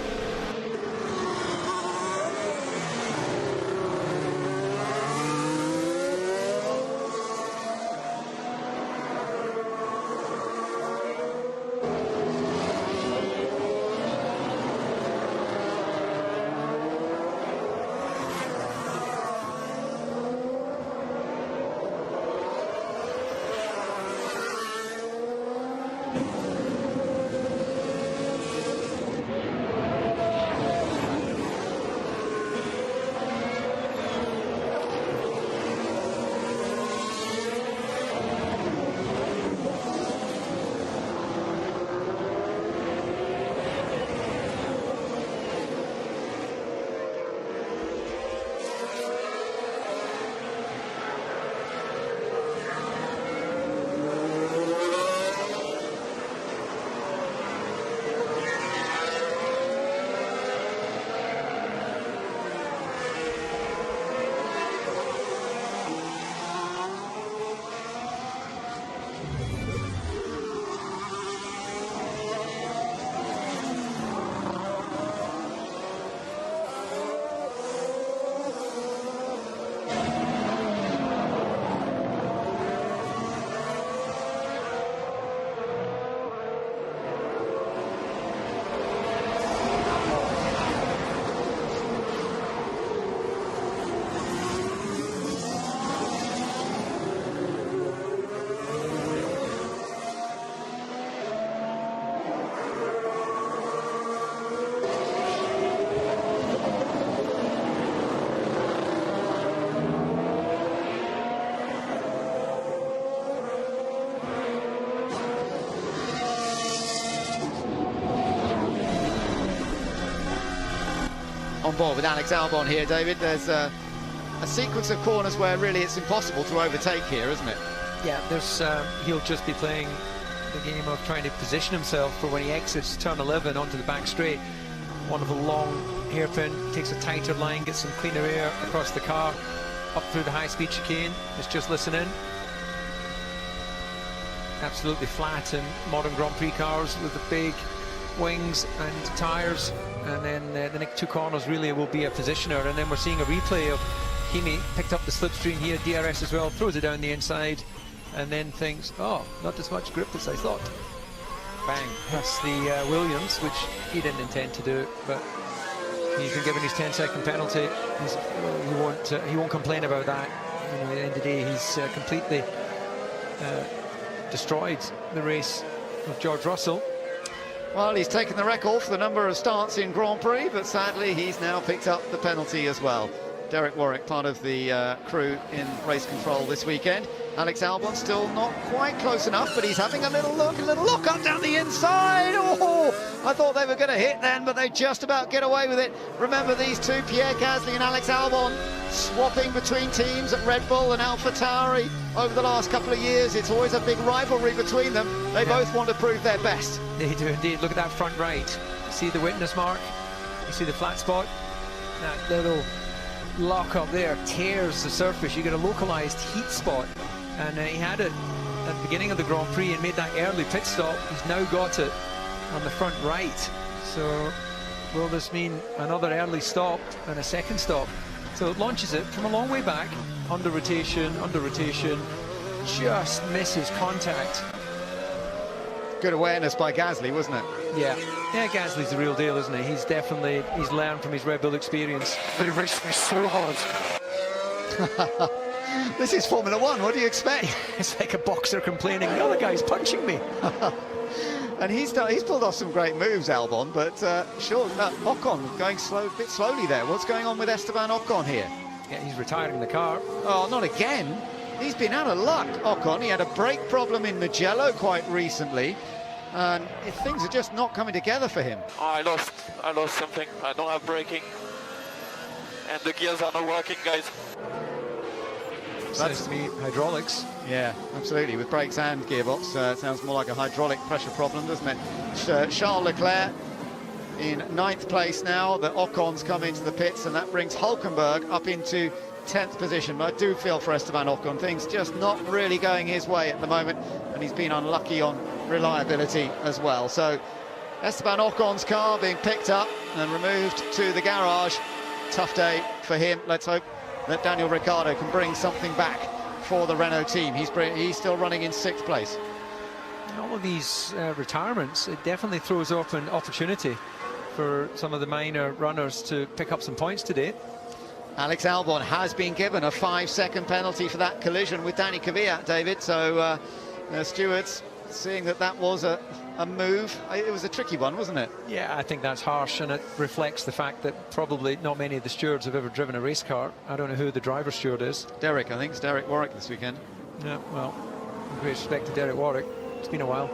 Speaker 3: on board with Alex Albon here, David. There's a sequence of corners where really it's impossible to overtake here, isn't it?
Speaker 4: Yeah, there's he'll just be playing the game of trying to position himself for when he exits turn 11 onto the back straight. Wonderful long hairpin, takes a tighter line, gets some cleaner air across the car, up through the high-speed chicane. Just listen in. Absolutely flat in modern Grand Prix cars with the big wings and tyres, and then the next two corners really will be a positioner. And then we're seeing a replay of Kimi picked up the slipstream here, DRS as well, throws it down the inside, and then thinks, oh, not as much grip as I thought. Bang, that's the Williams, which he didn't intend to do, but he's been given his 10-second penalty. He won't complain about that. You know, at the end of the day, he's completely destroyed the race of George Russell.
Speaker 3: Well, he's taken the record for the number of starts in Grand Prix, but sadly he's now picked up the penalty as well. Derek Warwick, part of the crew in race control this weekend. Alex Albon still not quite close enough, but he's having a little look up down the inside. Oh, I thought they were going to hit then, but they just about get away with it. Remember these two, Pierre Gasly and Alex Albon, swapping between teams at Red Bull and AlphaTauri over the last couple of years. It's always a big rivalry between them. They both want to prove their best.
Speaker 4: They do indeed. Look at that front right. See the witness mark? You see the flat spot? That little lock up there tears the surface. You get a localized heat spot, and he had it at the beginning of the Grand Prix and made that early pit stop. He's now got it on the front right. So will this mean another early stop and a second stop? So it launches it from a long way back, under rotation, just misses contact.
Speaker 3: Good awareness by Gasly, wasn't it?
Speaker 4: Yeah, Gasly's the real deal, isn't he? He's learned from his Red Bull experience.
Speaker 7: They raced me so hard.
Speaker 3: This is Formula One, what do you expect?
Speaker 4: It's like a boxer complaining, the other guy's punching me.
Speaker 3: And he's pulled off some great moves, Albon, but Ocon going a bit slowly there. What's going on with Esteban Ocon here?
Speaker 4: Yeah, he's retiring the car.
Speaker 3: Oh, not again. He's been out of luck, Ocon. He had a brake problem in Mugello quite recently, and things are just not coming together for him.
Speaker 1: Oh, I lost something. I don't have braking, and the gears are not working, guys.
Speaker 4: That's me, hydraulics.
Speaker 3: Yeah, absolutely. With brakes and gearbox, it sounds more like a hydraulic pressure problem, doesn't it? Charles Leclerc in 9th place now. The Ocon's come into the pits, and that brings Hülkenberg up into 10th position. But I do feel for Esteban Ocon, things just not really going his way at the moment, and he's been unlucky on reliability as well. So Esteban Ocon's car being picked up and removed to the garage. Tough day for him. Let's hope that Daniel Ricciardo can bring something back for the Renault team. He's still running in 6th place.
Speaker 4: All of these retirements, it definitely throws open opportunity for some of the minor runners to pick up some points today.
Speaker 3: Alex Albon has been given a 5-second penalty for that collision with Danny Kvyat, David. So stewards seeing that was a move. It was a tricky one, wasn't it?
Speaker 4: Yeah, I think that's harsh, and it reflects the fact that probably not many of the stewards have ever driven a race car. I don't know who the driver steward is.
Speaker 3: Derek, I think it's Derek Warwick this weekend.
Speaker 4: Yeah, well, with great respect to Derek Warwick, it's been a while.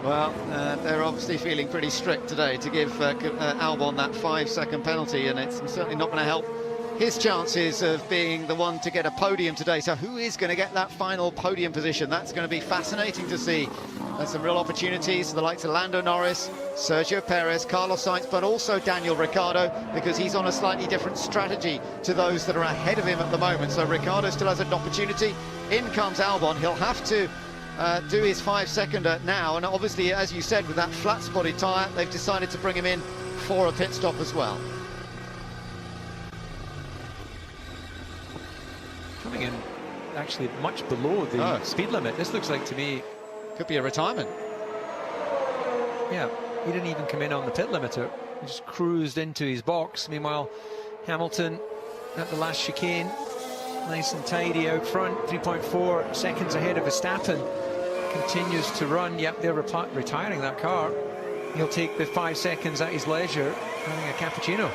Speaker 3: Well, they're obviously feeling pretty strict today to give Albon that 5-second penalty, and it's certainly not going to help his chances of being the one to get a podium today. So who is going to get that final podium position? That's going to be fascinating to see. There's some real opportunities for the likes of Lando Norris, Sergio Perez, Carlos Sainz, but also Daniel Ricciardo, because he's on a slightly different strategy to those that are ahead of him at the moment. So Ricciardo still has an opportunity. In comes Albon. He'll have to do his 5-seconder now, and obviously, as you said, with that flat-spotted tyre, they've decided to bring him in for a pit stop as well.
Speaker 4: Coming in actually much below the speed limit. This looks like, to me,
Speaker 3: could be a retirement.
Speaker 4: Yeah, he didn't even come in on the pit limiter. He just cruised into his box. Meanwhile, Hamilton at the last chicane, nice and tidy out front, 3.4 seconds ahead of Verstappen. Continues to run. Yep, they're retiring that car. He'll take the 5 seconds at his leisure, having a cappuccino.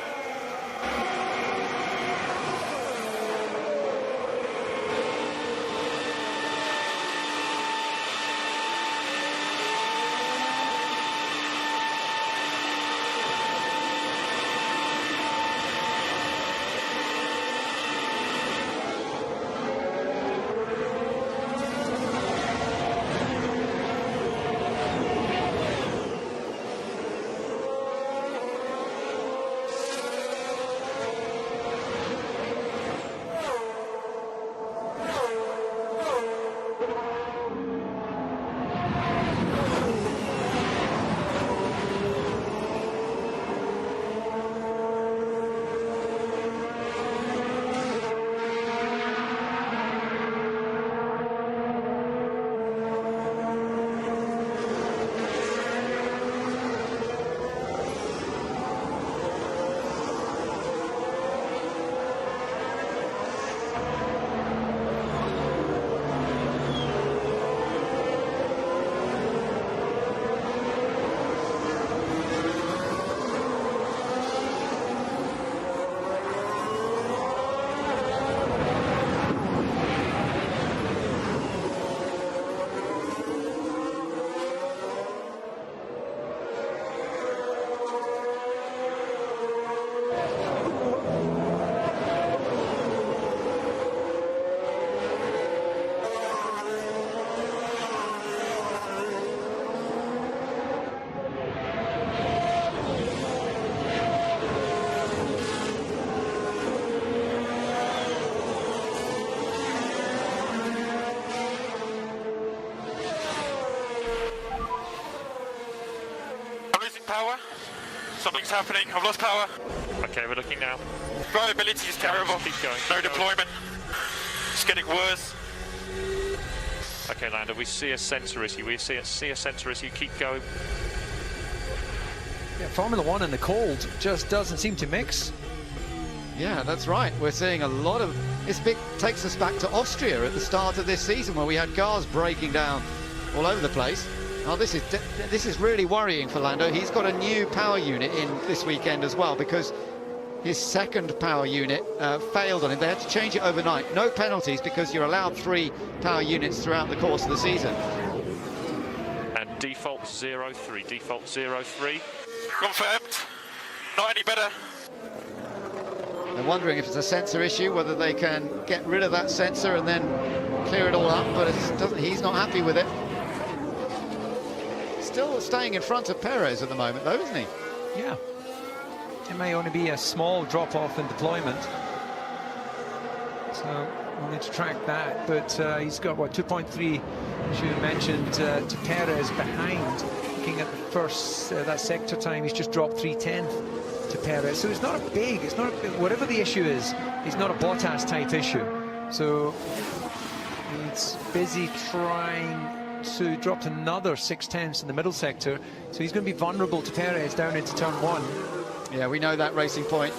Speaker 5: power. Something's happening. I've lost power.
Speaker 6: Okay, we're looking now.
Speaker 5: Drivability is terrible.
Speaker 6: Keep going.
Speaker 5: No deployment. It's getting worse.
Speaker 6: Okay, Lando, we see a sensor issue. We see a sensor issue. Keep going.
Speaker 4: Yeah, Formula One in the cold just doesn't seem to mix.
Speaker 3: Yeah, that's right. We're seeing a lot of... This takes us back to Austria at the start of this season, where we had cars breaking down all over the place. Oh, this is really worrying for Lando. He's got a new power unit in this weekend as well, because his second power unit failed on him. They had to change it overnight. No penalties, because you're allowed 3 power units throughout the course of the season.
Speaker 6: And default 0-3. Default 0-3.
Speaker 5: Confirmed. Not any better.
Speaker 3: They're wondering if it's a sensor issue, whether they can get rid of that sensor and then clear it all up, but he's not happy with it. Still staying in front of Perez at the moment, though, isn't he?
Speaker 4: Yeah. It may only be a small drop-off in deployment. So we'll need to track that. But he's got, what, 2.3, as you mentioned, to Perez behind. Looking at the first, that sector time, he's just dropped 3:10 to Perez. So it's not a big, whatever the issue is, it's not a Bottas-type issue. So he's busy trying to drop another 6/10 in the middle sector. So he's going to be vulnerable to Perez down into turn 1.
Speaker 3: Yeah, we know that Racing Point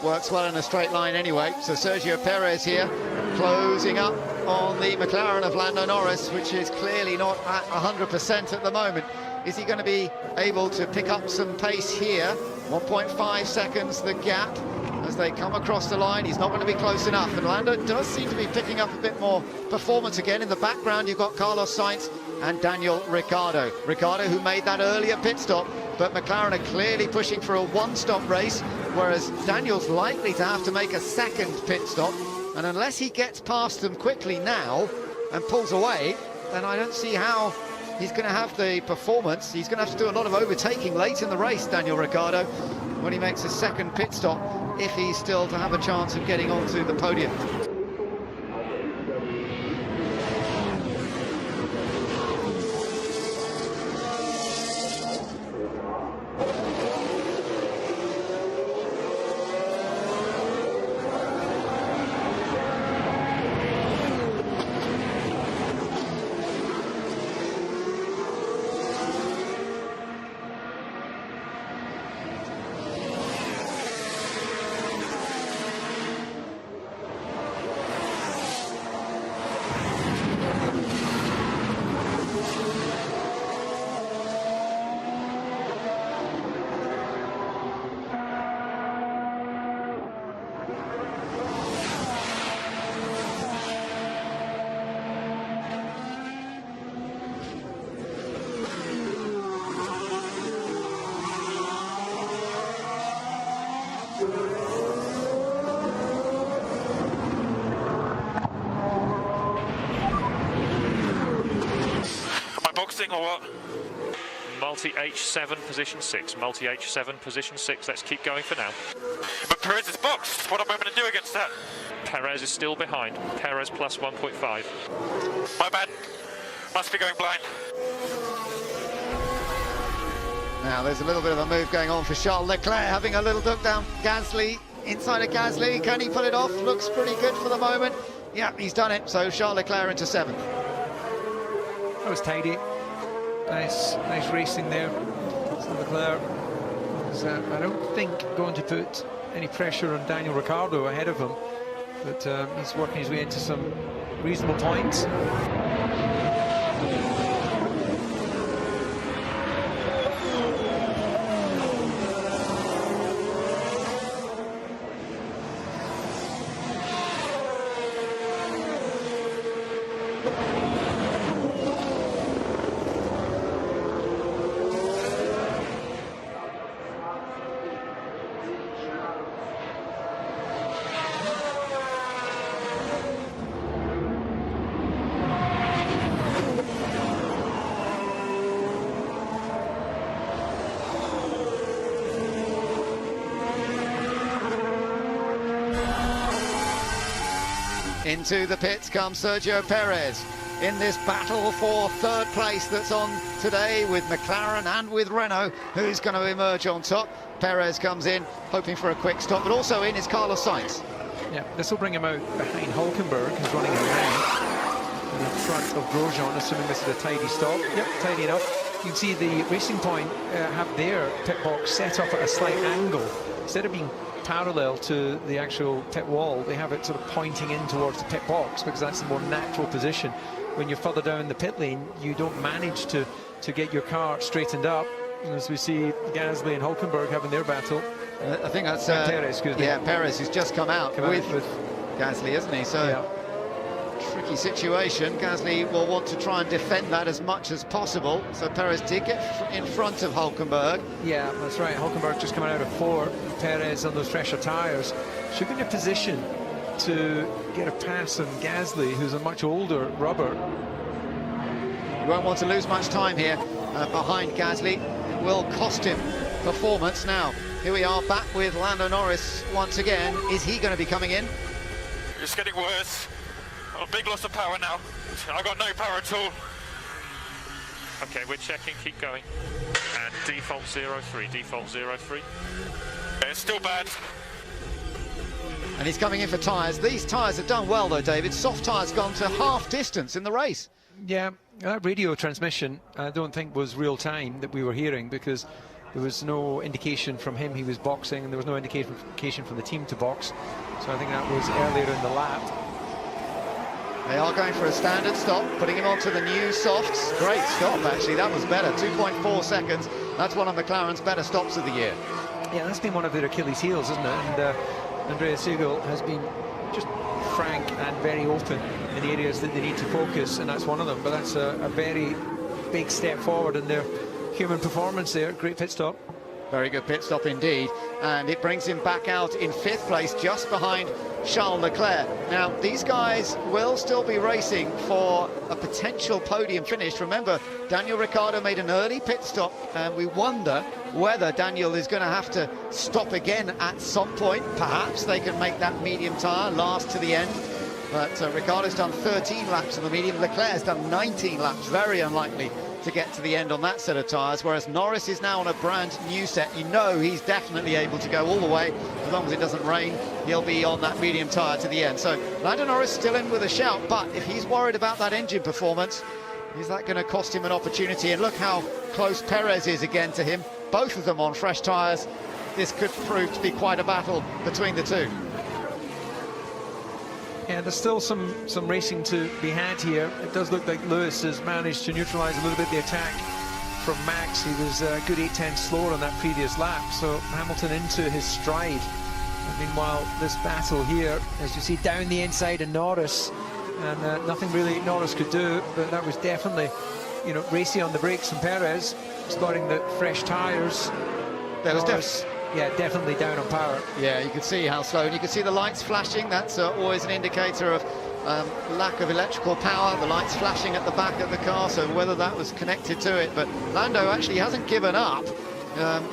Speaker 3: works well in a straight line anyway. So Sergio Perez here, closing up on the McLaren of Lando Norris, which is clearly not at 100% at the moment. Is he going to be able to pick up some pace here? 1.5 seconds the gap as they come across the line. He's not going to be close enough, and Lando does seem to be picking up a bit more performance again. In the background, you've got Carlos Sainz and Daniel Ricciardo. Ricciardo, who made that earlier pit stop, but McLaren are clearly pushing for a one-stop race, whereas Daniel's likely to have to make a second pit stop, and unless he gets past them quickly now and pulls away, then I don't see how he's going to have the performance. He's going to have to do a lot of overtaking late in the race, Daniel Ricciardo, when he makes a second pit stop, if he's still to have a chance of getting onto the podium.
Speaker 5: Boxing or what?
Speaker 6: Multi H7 position 6. Multi H7 position 6. Let's keep going for now.
Speaker 5: But Perez is boxed. What am I going to do against that?
Speaker 6: Perez is still behind. Perez plus 1.5.
Speaker 5: My bad. Must be going blind.
Speaker 3: Now there's a little bit of a move going on for Charles Leclerc, having a little look down Gasly, inside of Gasly. Can he pull it off? Looks pretty good for the moment. Yeah, he's done it. So Charles Leclerc into 7th.
Speaker 4: That was tidy. Nice racing there. So Leclerc is, I don't think, going to put any pressure on Daniel Ricciardo ahead of him, but he's working his way into some reasonable points.
Speaker 3: Into the pits comes Sergio Perez. in this battle for third place that's on today with McLaren and with Renault, who's going to emerge on top. Perez comes in, hoping for a quick stop, but also in is Carlos Sainz.
Speaker 4: Yeah, this will bring him out behind Hulkenberg, who's running around in front of Grosjean, assuming this is a tidy stop. Yep, tidy enough. You can see the Racing Point have their pit box set up at a slight angle. Instead of being parallel to the actual pit wall, they have it sort of pointing in towards the pit box, because that's the more natural position. When you're further down the pit lane, you don't manage to get your car straightened up. As we see Gasly and Hulkenberg having their battle.
Speaker 3: I think that's
Speaker 4: Perez, excuse me.
Speaker 3: Yeah, Perez, who's just come out with Gasly, isn't he? So
Speaker 4: yeah.
Speaker 3: Tricky situation. Gasly will want to try and defend that as much as possible. So Perez did get in front of Hulkenberg.
Speaker 4: Yeah, that's right. Hulkenberg just coming out of 4. Perez on those fresher tyres should be in a position to get a pass on Gasly, who's a much older rubber.
Speaker 3: You won't want to lose much time here behind Gasly. It will cost him performance. Now, here we are back with Lando Norris once again. Is he going to be coming in?
Speaker 5: It's getting worse. A big loss of power now. I got no power at all.
Speaker 6: Okay, we're checking, keep going. And default 03, default 03.
Speaker 5: It's still bad.
Speaker 3: And he's coming in for tyres. These tyres have done well though, David. Soft tyres gone to half distance in the race.
Speaker 4: Yeah, that radio transmission I don't think was real time that we were hearing, because there was no indication from him he was boxing, and there was no indication from the team to box. So I think that was earlier in the lap.
Speaker 3: They are going for a standard stop, putting him onto the new softs. Great stop, actually. That was better. 2.4 seconds. That's one of McLaren's better stops of the year.
Speaker 4: Yeah, that's been one of their Achilles heels, isn't it? And Andreas Siegel has been just frank and very open in the areas that they need to focus, and that's one of them. But that's a very big step forward in their human performance there. Great pit stop.
Speaker 3: Very good pit stop indeed. And it brings him back out in 5th place, just behind Charles Leclerc. Now, these guys will still be racing for a potential podium finish. Remember, Daniel Ricciardo made an early pit stop, and we wonder whether Daniel is going to have to stop again at some point. Perhaps they can make that medium tyre last to the end. But Ricciardo's done 13 laps on the medium. Leclerc's done 19 laps. Very unlikely to get to the end on that set of tyres, whereas Norris is now on a brand new set. You know he's definitely able to go all the way. As long as it doesn't rain, he'll be on that medium tyre to the end. So Lando Norris still in with a shout, but if he's worried about that engine performance, is that going to cost him an opportunity? And look how close Perez is again to him. Both of them on fresh tyres. This could prove to be quite a battle between the two.
Speaker 4: Yeah, there's still some racing to be had here. It does look like Lewis has managed to neutralise a little bit the attack from Max. He was a good 8/10 slower on that previous lap, so Hamilton into his stride. And meanwhile, this battle here, as you see down the inside of Norris, and nothing really Norris could do, but that was definitely, you know, racy on the brakes from Perez, spotting the fresh tyres.
Speaker 3: There was
Speaker 4: definitely down on power.
Speaker 3: Yeah, you can see how slow, and you can see the lights flashing. That's always an indicator of lack of electrical power. The lights flashing at the back of the car, so whether that was connected to it. But Lando actually hasn't given up,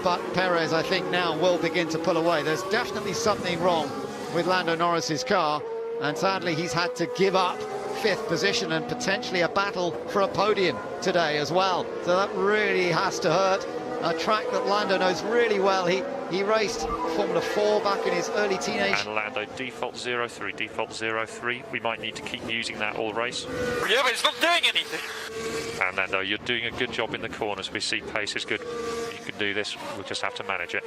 Speaker 3: but Perez, I think, now will begin to pull away. There's definitely something wrong with Lando Norris's car, and sadly he's had to give up 5th position and potentially a battle for a podium today as well. So that really has to hurt. A track that Lando knows really well. He raced Formula 4 back in his early teenage.
Speaker 6: And Lando, default 03, default 03. We might need to keep using that all race.
Speaker 5: Yeah, but it's not doing anything.
Speaker 6: And Lando, you're doing a good job in the corners. We see pace is good. You can do this. We'll just have to manage it.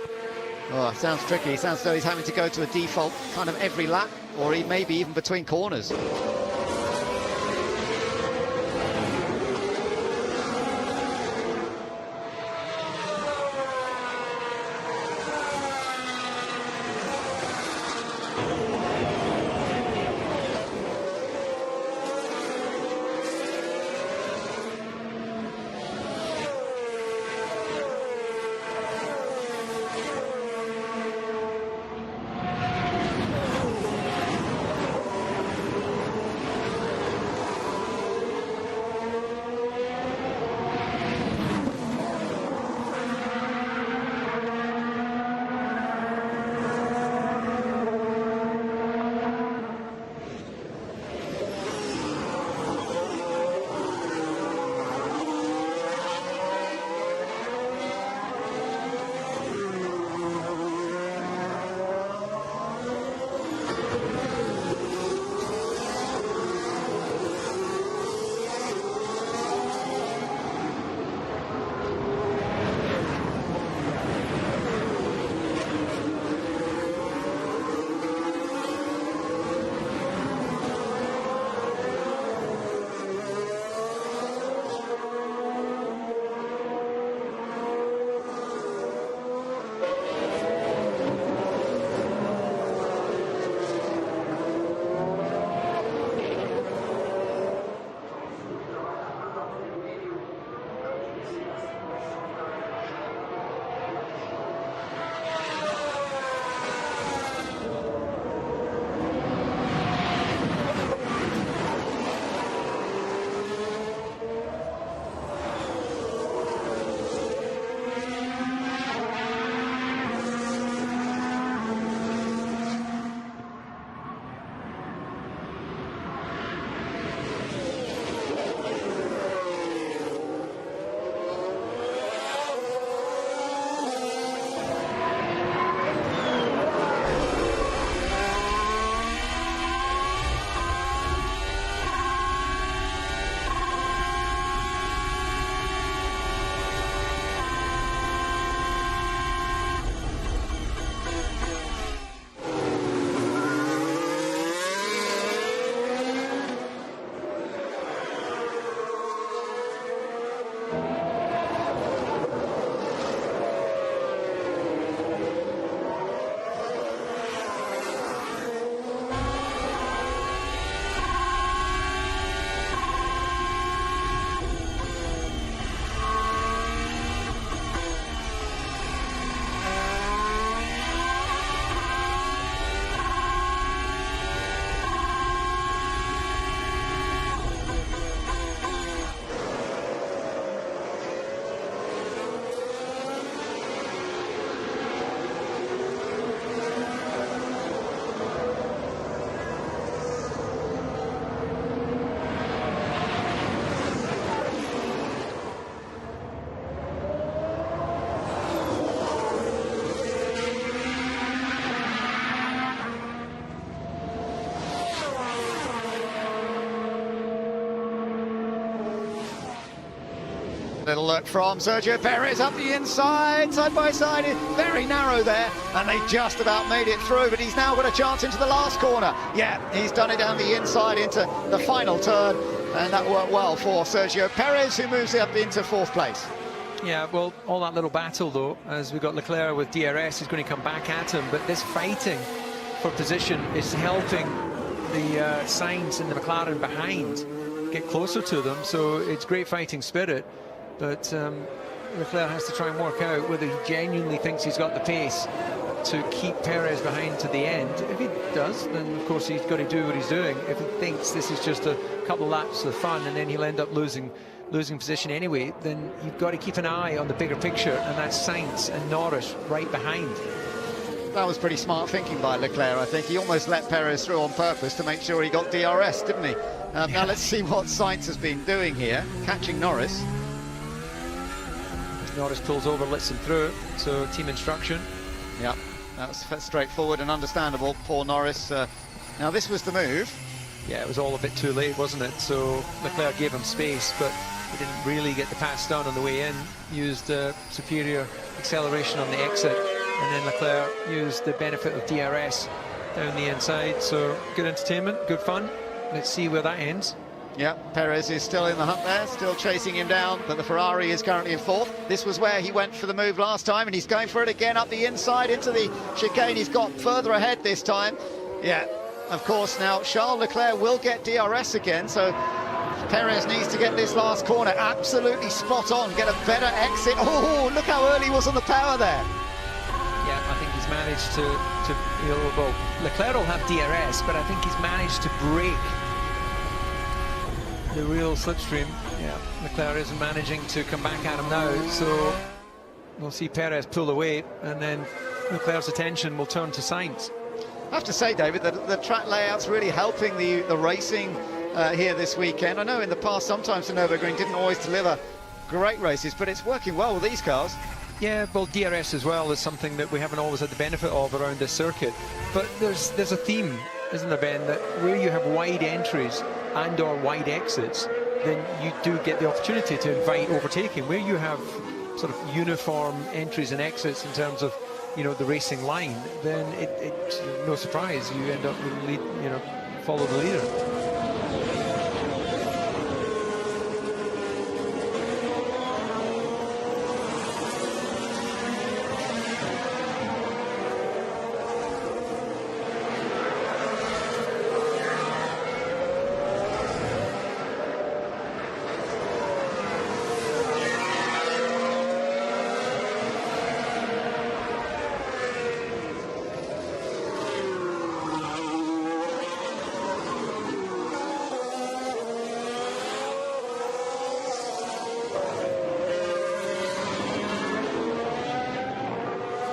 Speaker 3: Oh, sounds tricky. Sounds as though he's having to go to a default kind of every lap, or maybe even between corners. little look from Sergio Perez up the inside, side by side, very narrow there, and they just about made it through, but he's now got a chance into the last corner. Yeah, he's done it down the inside into the final turn, and that worked well for Sergio Perez, who moves up into 4th place.
Speaker 4: Yeah, well, all that little battle, though, as we've got Leclerc with DRS, is going to come back at him, but this fighting for position is helping the Sainz and the McLaren behind get closer to them, so it's great fighting spirit, but Leclerc has to try and work out whether he genuinely thinks he's got the pace to keep Perez behind to the end. If he does, then of course he's got to do what he's doing. If he thinks this is just a couple of laps of fun and then he'll end up losing position anyway, then you've got to keep an eye on the bigger picture, and that's Sainz and Norris right behind.
Speaker 3: That was pretty smart thinking by Leclerc, I think. He almost let Perez through on purpose to make sure he got DRS, didn't he? Now let's see what Sainz has been doing here, catching Norris.
Speaker 4: Norris pulls over, lets him through, so team instruction.
Speaker 3: Yeah, that's straightforward and understandable for Norris. Now this was the move.
Speaker 4: Yeah, it was all a bit too late, wasn't it? So Leclerc gave him space, but he didn't really get the pass done on the way in. Used superior acceleration on the exit, and then Leclerc used the benefit of DRS down the inside. So good entertainment, good fun. Let's see where that ends.
Speaker 3: Yeah, Perez is still in the hunt there, still chasing him down, but the Ferrari is currently in 4th. This was where he went for the move last time, and he's going for it again up the inside into the chicane. He's got further ahead this time. Yeah, of course, now Charles Leclerc will get DRS again, so Perez needs to get this last corner absolutely spot on, get a better exit. Oh, look how early he was on the power there.
Speaker 4: Yeah, I think he's managed to well, Leclerc will have DRS, but I think he's managed to break the real slipstream. Yeah, Leclerc isn't managing to come back at him now, so we'll see Perez pull away, and then Leclerc's attention will turn to Sainz.
Speaker 3: I have to say, David, that the track layout's really helping the racing here this weekend. I know in the past sometimes the Nürburgring didn't always deliver great races, but it's working well with these cars.
Speaker 4: Yeah, well, DRS as well is something that we haven't always had the benefit of around this circuit. But there's a theme, isn't there, Ben, that where you have wide entries and or wide exits, then you do get the opportunity to invite overtaking. Where you have sort of uniform entries and exits in terms of, you know, the racing line, then it's no surprise you end up with lead, you know, follow the leader.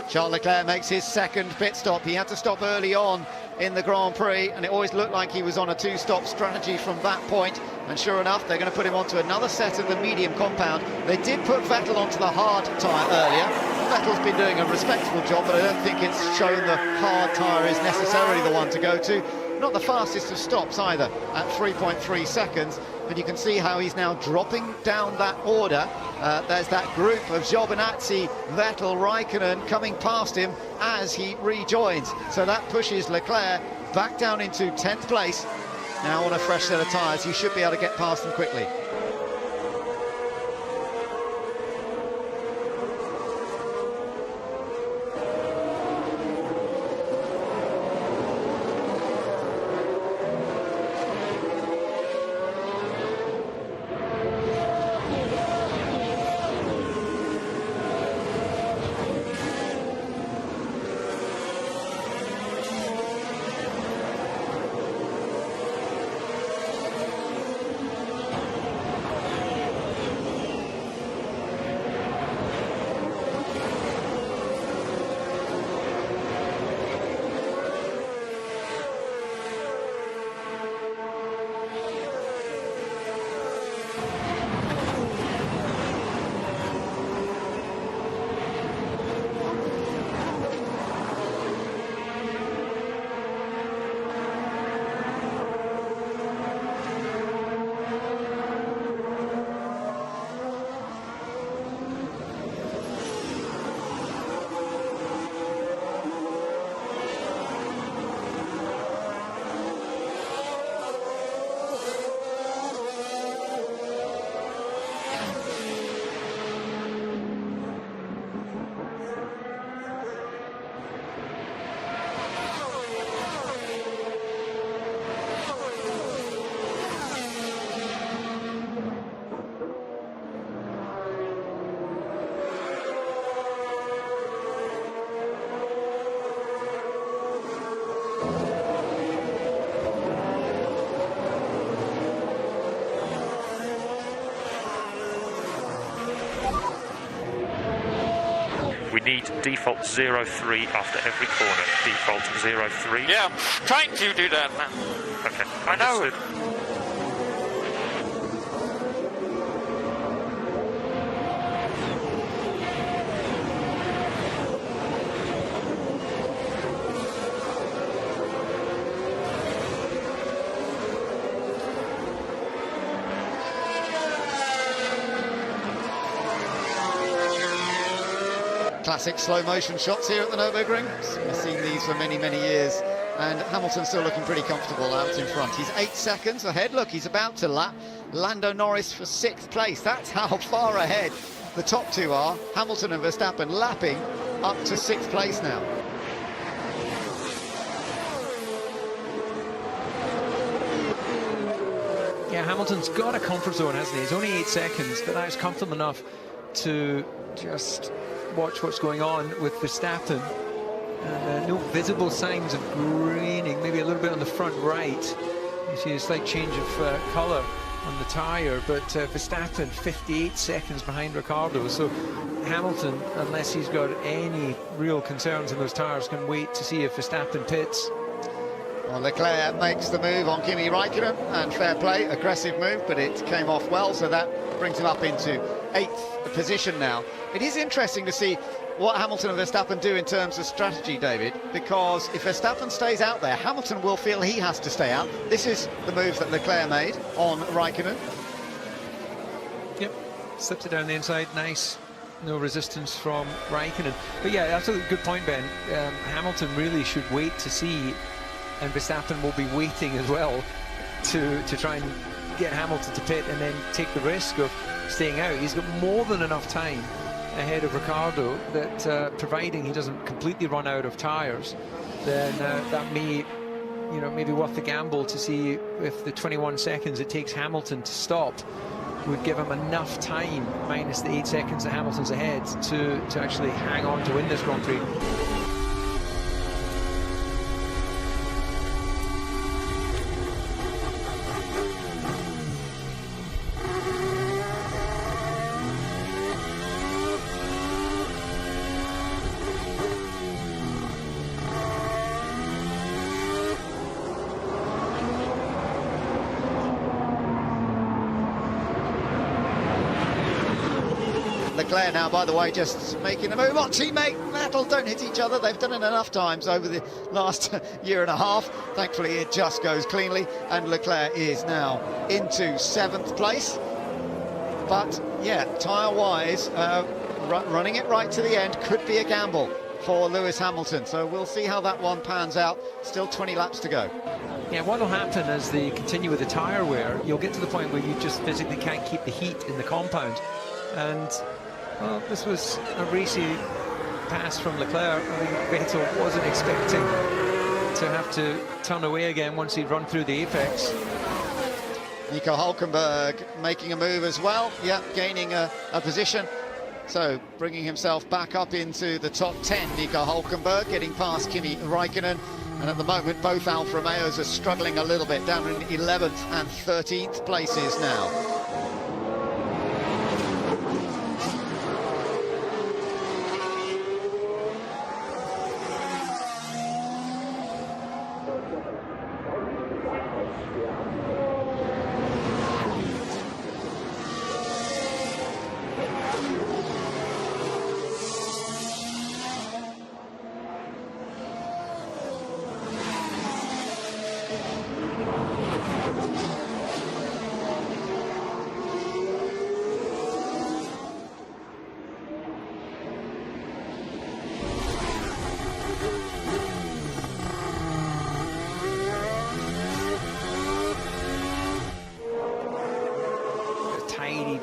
Speaker 3: Charles Leclerc makes his 2nd pit stop. He had to stop early on in the Grand Prix, and it always looked like he was on a 2-stop strategy from that point. And sure enough, they're going to put him onto another set of the medium compound. They did put Vettel onto the hard tyre earlier. Vettel's been doing a respectable job, but I don't think it's shown the hard tyre is necessarily the one to go to. Not the fastest of stops either, at 3.3 seconds. But you can see how he's now dropping down that order. There's that group of Giovinazzi, Vettel, Raikkonen coming past him as he rejoins. So that pushes Leclerc back down into 10th place. Now on a fresh set of tyres, he should be able to get past them quickly.
Speaker 6: need default 0.3 after every corner. Default 0.3.
Speaker 1: Yeah, I'm trying to do that, man.
Speaker 6: Okay,
Speaker 1: I know.
Speaker 6: understood.
Speaker 3: Classic slow motion shots here at the Nürburgring. We've seen these for many, many years. And Hamilton's still looking pretty comfortable out in front. He's 8 seconds ahead. Look, he's about to lap Lando Norris for 6th place. That's how far ahead the top two are. Hamilton and Verstappen lapping up to 6th place now.
Speaker 4: Yeah, Hamilton's got a comfort zone, hasn't he? He's only 8 seconds, but that's comfortable enough to just watch what's going on with Verstappen. And no visible signs of graining, maybe a little bit on the front right. You see a slight change of colour on the tyre, but Verstappen 58 seconds behind Ricciardo. So Hamilton, unless he's got any real concerns in those tyres, can wait to see if Verstappen pits.
Speaker 3: Well, Leclerc makes the move on Kimi Räikkönen, and fair play, aggressive move, but it came off well, so that brings him up into 8th position now. It is interesting to see what Hamilton and Verstappen do in terms of strategy, David, because if Verstappen stays out there, Hamilton will feel he has to stay out. This is the move that Leclerc made on Räikkönen.
Speaker 4: Yep, slipped it down the inside, nice. No resistance from Räikkönen. But yeah, that's a good point, Ben. Hamilton really should wait to see, and Verstappen will be waiting as well to try and get Hamilton to pit and then take the risk of staying out. He's got more than enough time ahead of Ricciardo that providing he doesn't completely run out of tyres, then that may, maybe worth the gamble to see if the 21 seconds it takes Hamilton to stop would give him enough time, minus the 8 seconds that Hamilton's ahead, to actually hang on to win this Grand Prix.
Speaker 3: Leclerc now, by the way, just making the move on teammate Vettel. Don't hit each other. They've done it enough times over the last year and a half. Thankfully, it just goes cleanly, and Leclerc is now into 7th place. But yeah, tyre-wise, running it right to the end could be a gamble for Lewis Hamilton. So we'll see how that one pans out. Still 20 laps to go.
Speaker 4: Yeah, what will happen as they continue with the tyre wear, you'll get to the point where you just physically can't keep the heat in the compound. And well, this was a racy pass from Leclerc. I think Vettel wasn't expecting to have to turn away again once he'd run through the apex.
Speaker 3: Nico Hülkenberg making a move as well. Yeah, gaining a position. So bringing himself back up into the top 10. Nico Hülkenberg getting past Kimi Räikkönen. And at the moment, both Alfa Romeos are struggling a little bit, down in 11th and 13th places now.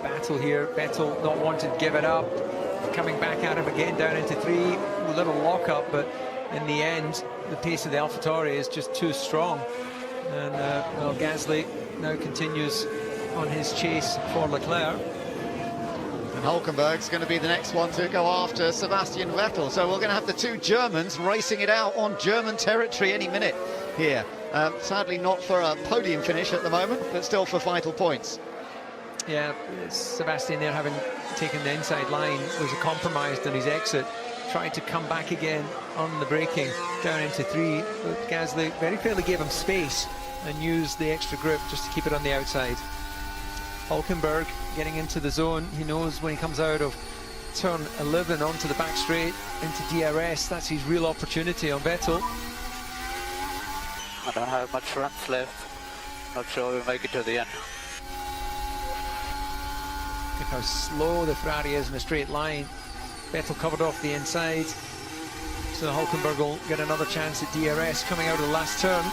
Speaker 4: Battle here, Vettel not wanting to give it up, coming back at him again down into 3, a little lock up, but in the end the pace of the AlphaTauri is just too strong, and well, Gasly now continues on his chase for Leclerc.
Speaker 3: And Hülkenberg's going to be the next one to go after Sebastian Vettel, so we're going to have the two Germans racing it out on German territory any minute here. Sadly not for a podium finish at the moment, but still for vital points.
Speaker 4: Yeah, Sebastian there, having taken the inside line, was compromised on his exit tried to come back again on the braking down into 3, but Gasly very fairly gave him space and used the extra grip just to keep it on the outside. Hulkenberg getting into the zone. He knows when he comes out of turn 11 onto the back straight into DRS, that's his real opportunity on Vettel.
Speaker 1: I don't have much runs left. Not sure we'll make it to the end.
Speaker 4: Look how slow the Ferrari is in a straight line. Vettel covered off the inside, so Hulkenberg will get another chance at DRS coming out of the last turn.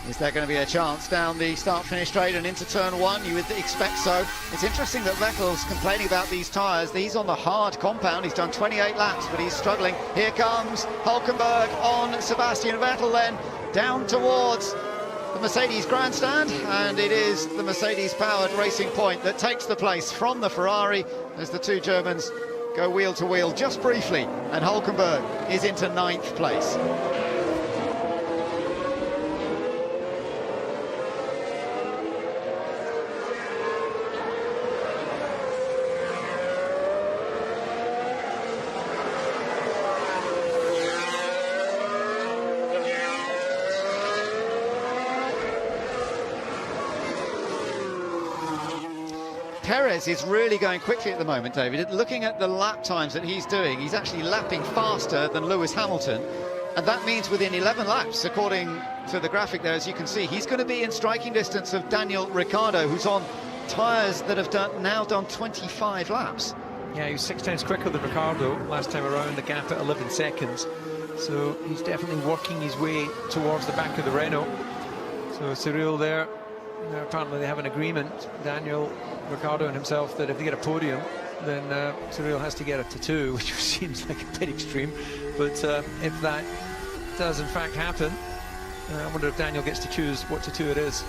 Speaker 3: Is there going to be a chance down the start-finish straight and into turn 1? You would expect so. It's interesting that Vettel's complaining about these tyres. He's on the hard compound. He's done 28 laps, but he's struggling. Here comes Hulkenberg on Sebastian Vettel then, down towards the Mercedes grandstand, and it is the Mercedes-powered Racing Point that takes the place from the Ferrari as the two Germans go wheel to wheel just briefly, and Hulkenberg is into 9th place. Perez is really going quickly at the moment, David. Looking at the lap times that he's doing, he's actually lapping faster than Lewis Hamilton, and that means within 11 laps, according to the graphic there, as you can see, he's going to be in striking distance of Daniel Ricciardo, who's on tyres that have now done 25 laps.
Speaker 4: Yeah, he was 6 times quicker than Ricciardo last time around, the gap at 11 seconds. So he's definitely working his way towards the back of the Renault. So Cyril there, apparently they have an agreement, Daniel, Ricciardo and himself, that if they get a podium, then Cyril has to get it to 2, which seems like a bit extreme. But if that does in fact happen, I wonder if Daniel gets to choose what to 2 it is.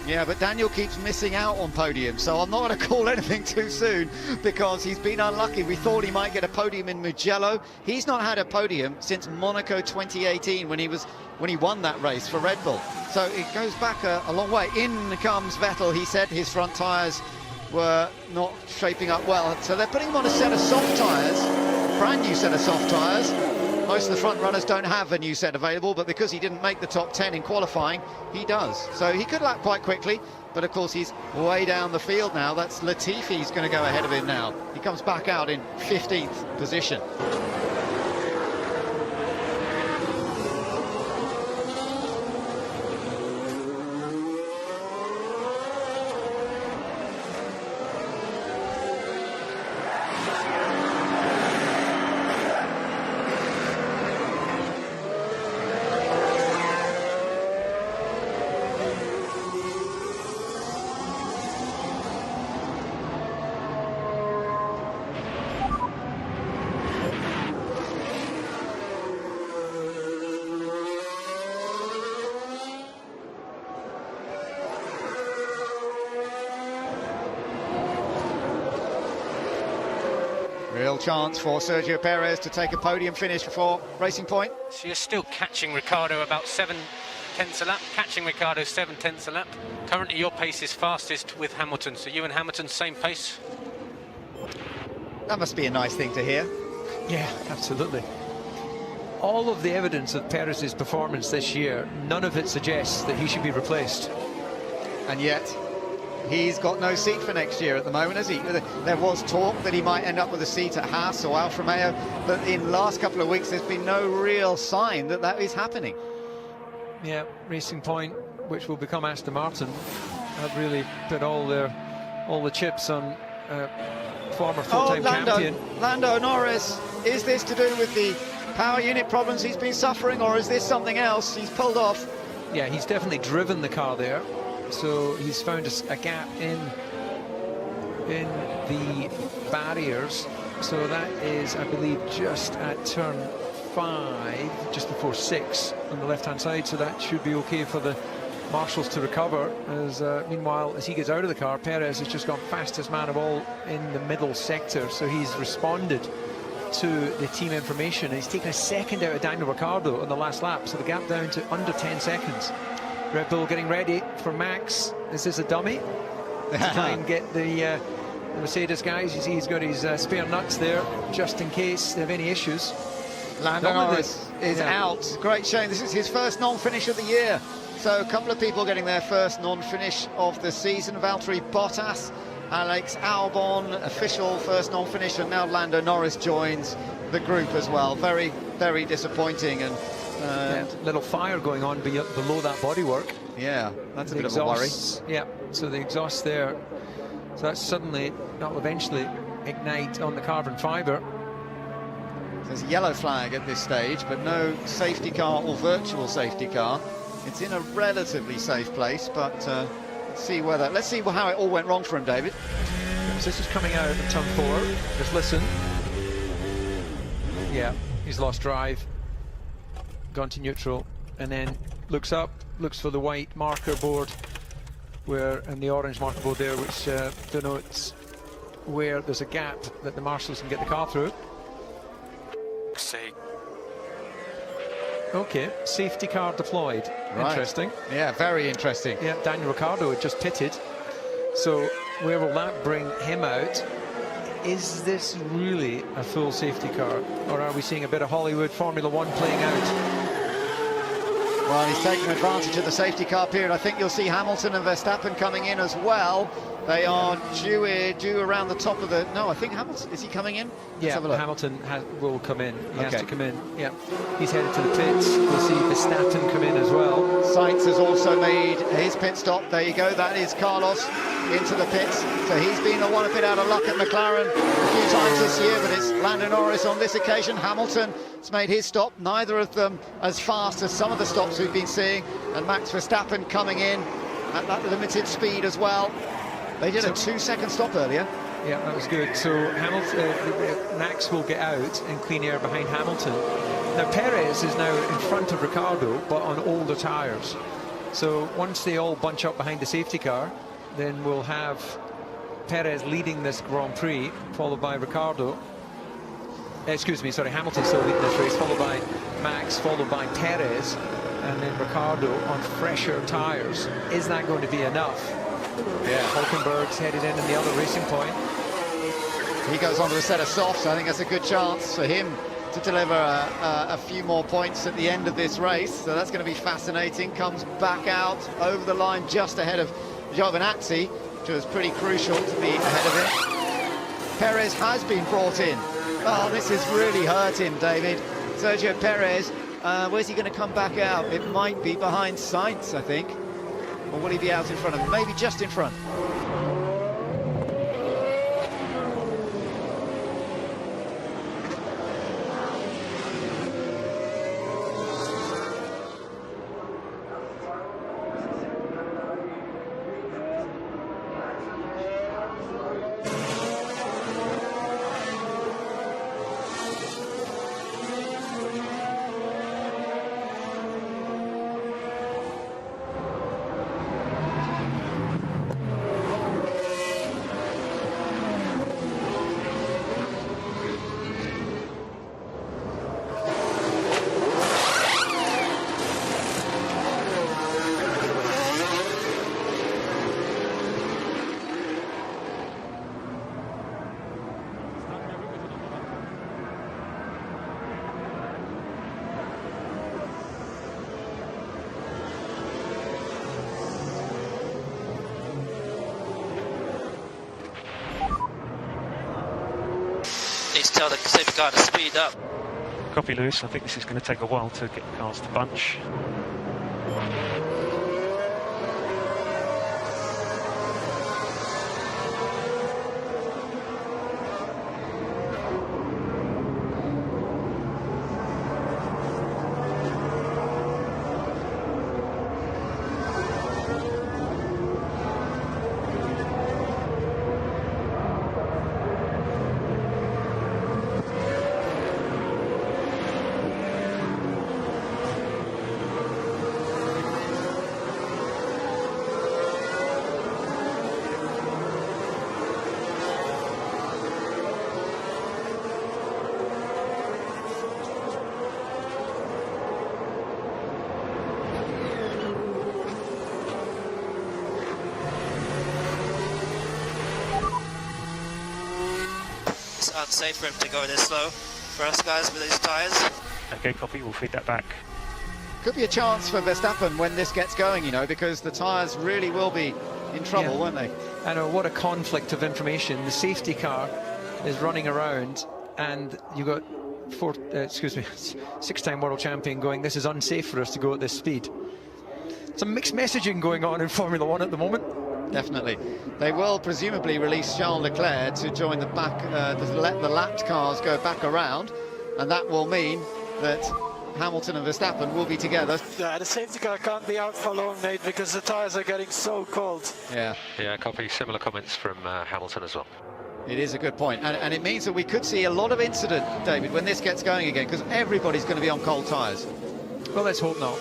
Speaker 3: Yeah, but Daniel keeps missing out on podiums, so I'm not going to call anything too soon because he's been unlucky. We thought he might get a podium in Mugello. He's not had a podium since Monaco 2018 when he won that race for Red Bull. So it goes back a long way. In comes Vettel. He said his front tyres were not shaping up well, so they're putting him on a set of soft tyres, brand new set of soft tyres. Most of the front runners don't have a new set available, but because he didn't make the top 10 in qualifying, he does. So he could lap quite quickly, but of course he's way down the field now. That's Latifi's going to go ahead of him now. He comes back out in 15th position. Real chance for Sergio Perez to take a podium finish for Racing Point.
Speaker 8: So you're still catching Ricciardo about 7/10 a lap, catching Ricciardo 7/10 a lap. Currently your pace is fastest with Hamilton, so you and Hamilton same pace?
Speaker 3: That must be a nice thing to hear.
Speaker 4: Yeah, absolutely. All of the evidence of Perez's performance this year, none of it suggests that he should be replaced.
Speaker 3: And yet he's got no seat for next year at the moment, has he? There was talk that he might end up with a seat at Haas or Alfa Romeo, but in the last couple of weeks there's been no real sign that that is happening.
Speaker 4: Yeah, Racing Point, which will become Aston Martin, have really put all the chips on former full-time champion.
Speaker 3: Lando Norris, is this to do with the power unit problems he's been suffering, or is this something else he's pulled off?
Speaker 4: Yeah, he's definitely driven the car there. So he's found a gap in the barriers. So that is, I believe, just at turn 5, just before 6 on the left-hand side. So that should be okay for the marshals to recover. As meanwhile, as he gets out of the car, Perez has just gone fastest man of all in the middle sector. So he's responded to the team information. And he's taken a second out of Daniel Ricciardo on the last lap. So the gap down to under 10 seconds. Red Bull getting ready for Max. Is this a dummy? To try and get the the Mercedes guys. You see he's got his spare nuts there, just in case they have any issues.
Speaker 3: Lando Norris is out. Great shame. This is his first non-finish of the year. So a couple of people getting their first non-finish of the season. Valtteri Bottas, Alex Albon, official first non-finish, and now Lando Norris joins the group as well. Very, very disappointing. And
Speaker 4: little fire going on below that bodywork.
Speaker 3: Yeah, that's a bit of a worry.
Speaker 4: Yeah, so the exhaust there. So that's suddenly, that'll eventually ignite on the carbon fibre.
Speaker 3: There's a yellow flag at this stage, but no safety car or virtual safety car. It's in a relatively safe place, but let's see how it all went wrong for him, David.
Speaker 4: So this is coming out of turn 4. Just listen. Yeah, he's lost drive, gone to neutral, and then looks up, looks for the white marker board, and the orange marker board there, which denotes where there's a gap that the marshals can get the car through. Okay, safety car deployed. Right. Interesting.
Speaker 3: Yeah, very interesting.
Speaker 4: Yeah, Daniel Ricciardo had just pitted. So where will that bring him out? Is this really a full safety car, or are we seeing a bit of Hollywood Formula 1 playing out?
Speaker 3: Well, he's taking advantage of the safety car period. I think you'll see Hamilton and Verstappen coming in as well. They are due around the top of the... No, I think Hamilton... Is he coming in?
Speaker 4: Yeah, Hamilton will come in. He has to come in. Yeah, he's headed to the pits. We'll see Verstappen come in as well.
Speaker 3: Sainz has also made his pit stop. There you go. That is Carlos into the pits. So he's been a bit out of luck at McLaren a few times this year, but it's Lando Norris on this occasion. Hamilton has made his stop. Neither of them as fast as some of the stops we've been seeing. And Max Verstappen coming in at that limited speed as well. They did a 2-second stop earlier.
Speaker 4: Yeah, that was good. So Hamilton, Max will get out in clean air behind Hamilton. Now Perez is now in front of Ricciardo, but on older tyres. So once they all bunch up behind the safety car, then we'll have Perez leading this Grand Prix, followed by Ricciardo. Hamilton still leading this race, followed by Max, followed by Perez, and then Ricciardo on fresher tyres. Is that going to be enough? Yeah, Hulkenberg's headed in the other racing point.
Speaker 3: He goes on to a set of softs. I think that's a good chance for him to deliver a few more points at the end of this race. So that's going to be fascinating. Comes back out over the line just ahead of Giovinazzi, which was pretty crucial to be ahead of him. Perez has been brought in. Oh, this has really hurt him, David. Sergio Perez, where's he going to come back out? It might be behind Sainz, I think. Or will he be out in front of him? Maybe just in front.
Speaker 9: Tell the safety car to speed up.
Speaker 7: Copy, Lewis. I think this is going to take a while to get the cars to bunch.
Speaker 9: safe for him to go this slow for us guys with these tyres.
Speaker 7: Okay, copy, we'll feed that back.
Speaker 3: Could be a chance for Verstappen when this gets going, you know, because the tyres really will be in trouble, won't they?
Speaker 4: I know, what a conflict of information. The safety car is running around, and you've got six-time world champion going, this is unsafe for us to go at this speed. Some mixed messaging going on in Formula One at the moment.
Speaker 3: Definitely. They will presumably release Charles Leclerc to join the back, to let the lapped cars go back around, and that will mean that Hamilton and Verstappen will be together.
Speaker 5: Yeah, the safety car can't be out for long, Nate, because the tyres are getting so cold.
Speaker 3: Yeah,
Speaker 10: copy. Similar comments from Hamilton as well.
Speaker 3: it is a good point. And it means that we could see a lot of incident, David, when this gets going again, because everybody's going to be on cold tyres.
Speaker 4: Well, let's hope not.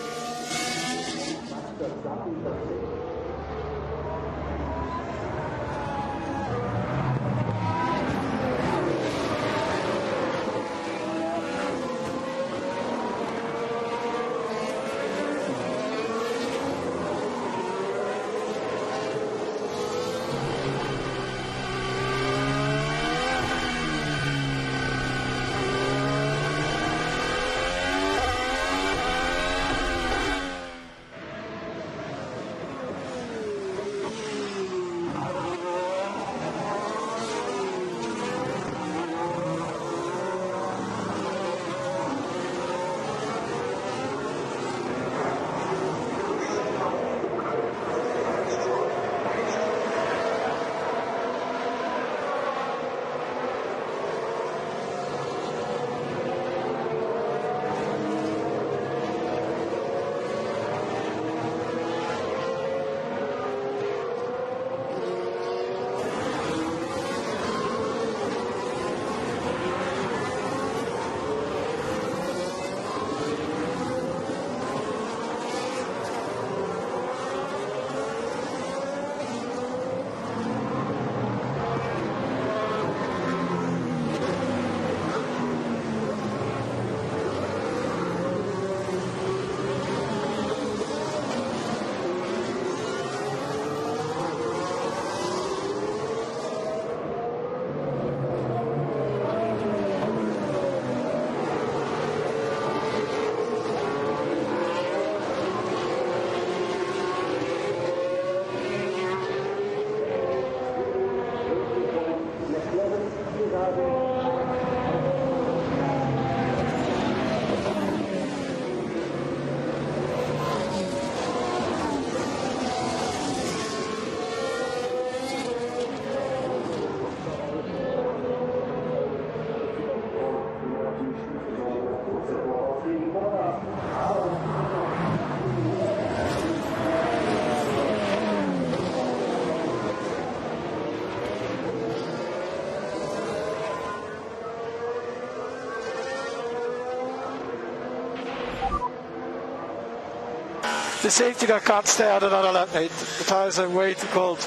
Speaker 5: The safety car can't stay out another lap, mate. The tyres are way too cold.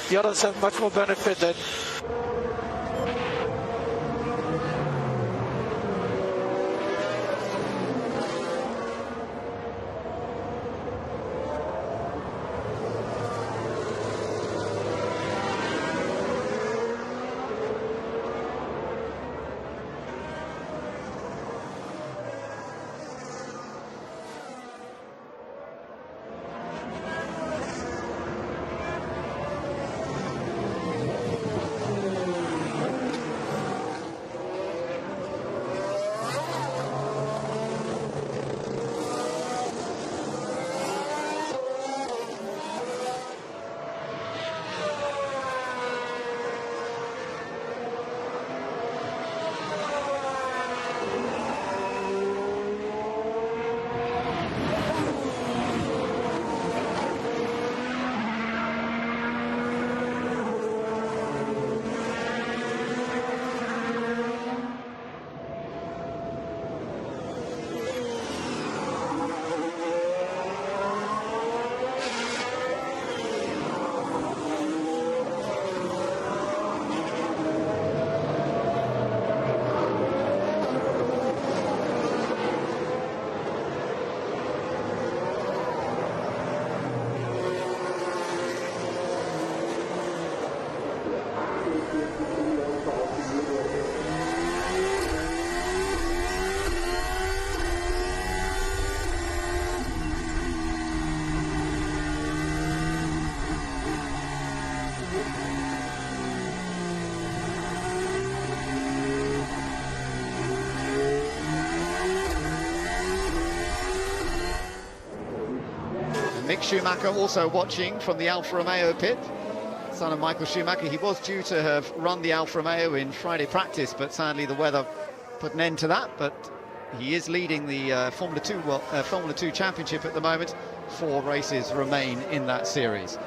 Speaker 5: The others have much more benefit than...
Speaker 3: Mick Schumacher also watching from the Alfa Romeo pit. Son of Michael Schumacher. He was due to have run the Alfa Romeo in Friday practice, but sadly the weather put an end to that. But he is leading the Formula 2 championship at the moment. 4 races remain in that series.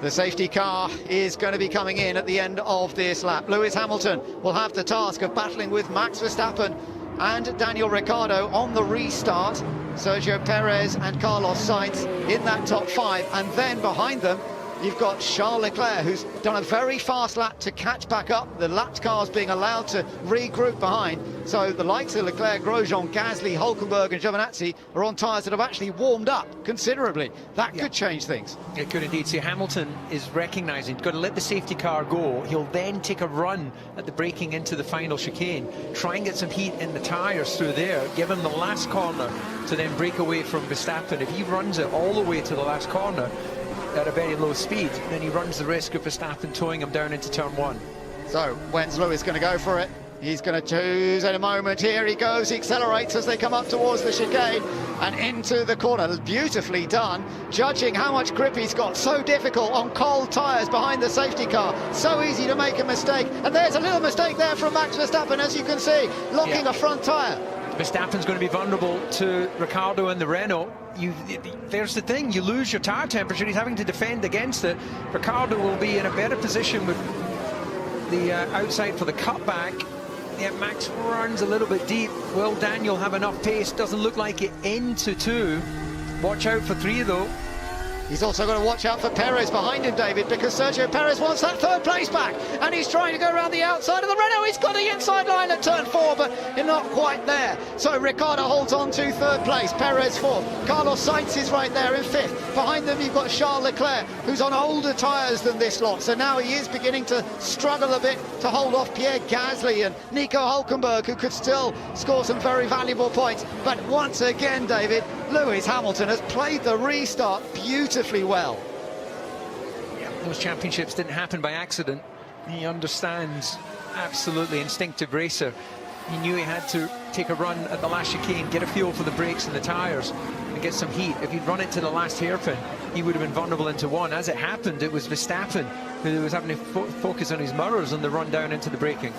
Speaker 3: The safety car is going to be coming in at the end of this lap. Lewis Hamilton will have the task of battling with Max Verstappen and Daniel Ricciardo on the restart. Sergio Perez and Carlos Sainz in that top 5, and then behind them you've got Charles Leclerc, who's done a very fast lap to catch back up. The lapped cars being allowed to regroup behind. So the likes of Leclerc, Grosjean, Gasly, Hülkenberg and Giovinazzi are on tyres that have actually warmed up considerably. That could change things.
Speaker 4: It could indeed. See, Hamilton is recognising, got to let the safety car go. He'll then take a run at the braking into the final chicane, try and get some heat in the tyres through there, give him the last corner to then break away from Verstappen. If he runs it all the way to the last corner at a very low speed, then he runs the risk of Verstappen towing him down into turn 1.
Speaker 3: So when's Lewis going to go for it? He's going to choose in a moment. Here he goes. He accelerates as they come up towards the chicane and into the corner. Beautifully done, judging how much grip he's got. So difficult on cold tyres behind the safety car. So easy to make a mistake. And there's a little mistake there from Max Verstappen, as you can see, locking a front tyre.
Speaker 4: Verstappen's going to be vulnerable to Ricciardo and the Renault. There's the thing, you lose your tyre temperature. He's having to defend against it. Ricciardo will be in a better position with the outside for the cutback. Yeah, Max runs a little bit deep. Will Daniel have enough pace? Doesn't look like it into 2. Watch out for 3 though.
Speaker 3: He's also got to watch out for Perez behind him, David, because Sergio Perez wants that 3rd place back, and he's trying to go around the outside of the Renault. He's got the inside line at turn 4, but you're not quite there. So Ricciardo holds on to 3rd place, Perez 4th. Carlos Sainz is right there in 5th. Behind them you've got Charles Leclerc, who's on older tyres than this lot, so now he is beginning to struggle a bit to hold off Pierre Gasly and Nico Hülkenberg, who could still score some very valuable points. But once again, David, Lewis Hamilton has played the restart beautifully well.
Speaker 4: Yeah, those championships didn't happen by accident. He understands, absolutely instinctive racer. He knew he had to take a run at the last chicane, get a feel for the brakes and the tyres and get some heat. If he'd run it to the last hairpin, he would have been vulnerable into 1. As it happened, it was Verstappen who was having to focus on his mirrors on the run down into the braking.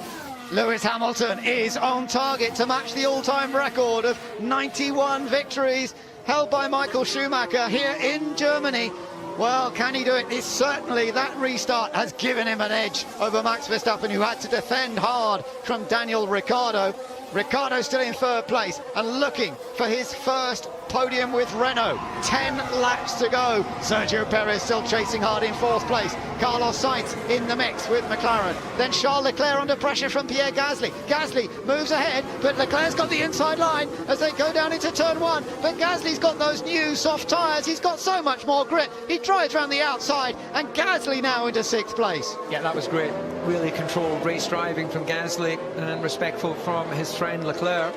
Speaker 3: Lewis Hamilton is on target to match the all-time record of 91 victories held by Michael Schumacher here in Germany. Well, can he do it? It's certainly that restart has given him an edge over Max Verstappen, who had to defend hard from Daniel Ricciardo. Ricciardo still in 3rd place and looking for his first podium with Renault. 10 laps to go. Sergio Perez still chasing hard in 4th place. Carlos Sainz in the mix with McLaren. Then Charles Leclerc under pressure from Pierre Gasly. Gasly moves ahead, but Leclerc's got the inside line as they go down into turn 1. But Gasly's got those new soft tyres. He's got so much more grip. He drives around the outside, and Gasly now into 6th place.
Speaker 4: Yeah, that was great. Really controlled race driving from Gasly and respectful from his friend Leclerc.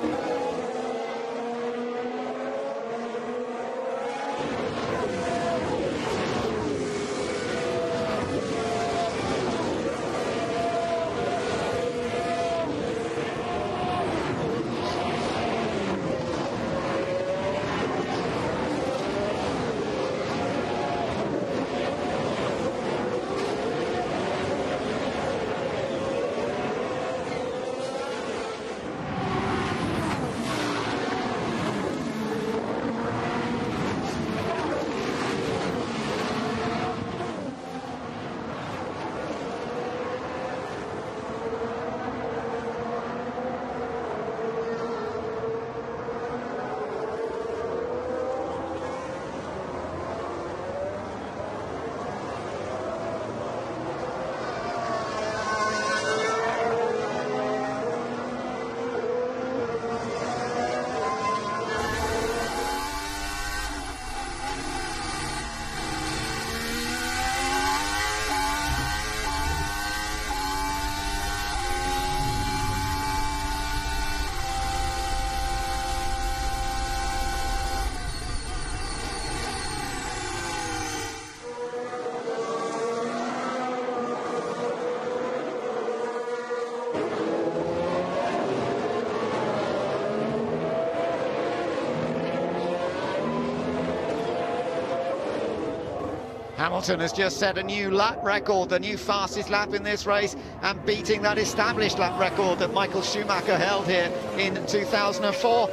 Speaker 3: Hamilton has just set a new lap record, the new fastest lap in this race, and beating that established lap record that Michael Schumacher held here in 2004.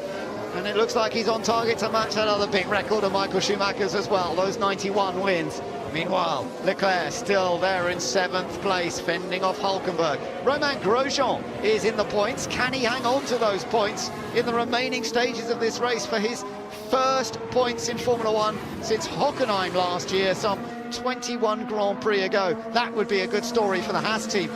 Speaker 3: And it looks like he's on target to match that other big record of Michael Schumacher's as well, those 91 wins. Meanwhile, Leclerc still there in 7th place, fending off Hülkenberg. Romain Grosjean is in the points. Can he hang on to those points in the remaining stages of this race for his first points in Formula One since Hockenheim last year, some 21 Grand Prix ago? That would be a good story for the Haas team.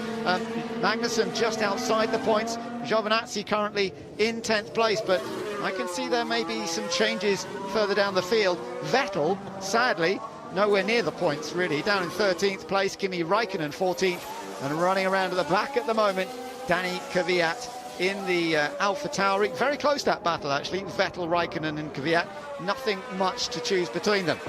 Speaker 3: Magnussen just outside the points. Giovinazzi currently in 10th place, but I can see there may be some changes further down the field. Vettel, sadly, nowhere near the points, really. Down in 13th place, Kimi Raikkonen 14th, and running around at the back at the moment, Danny Kvyat in the Alpha Tauri. Very close, that battle, actually. Vettel, Raikkonen and Kvyat. Nothing much to choose between them.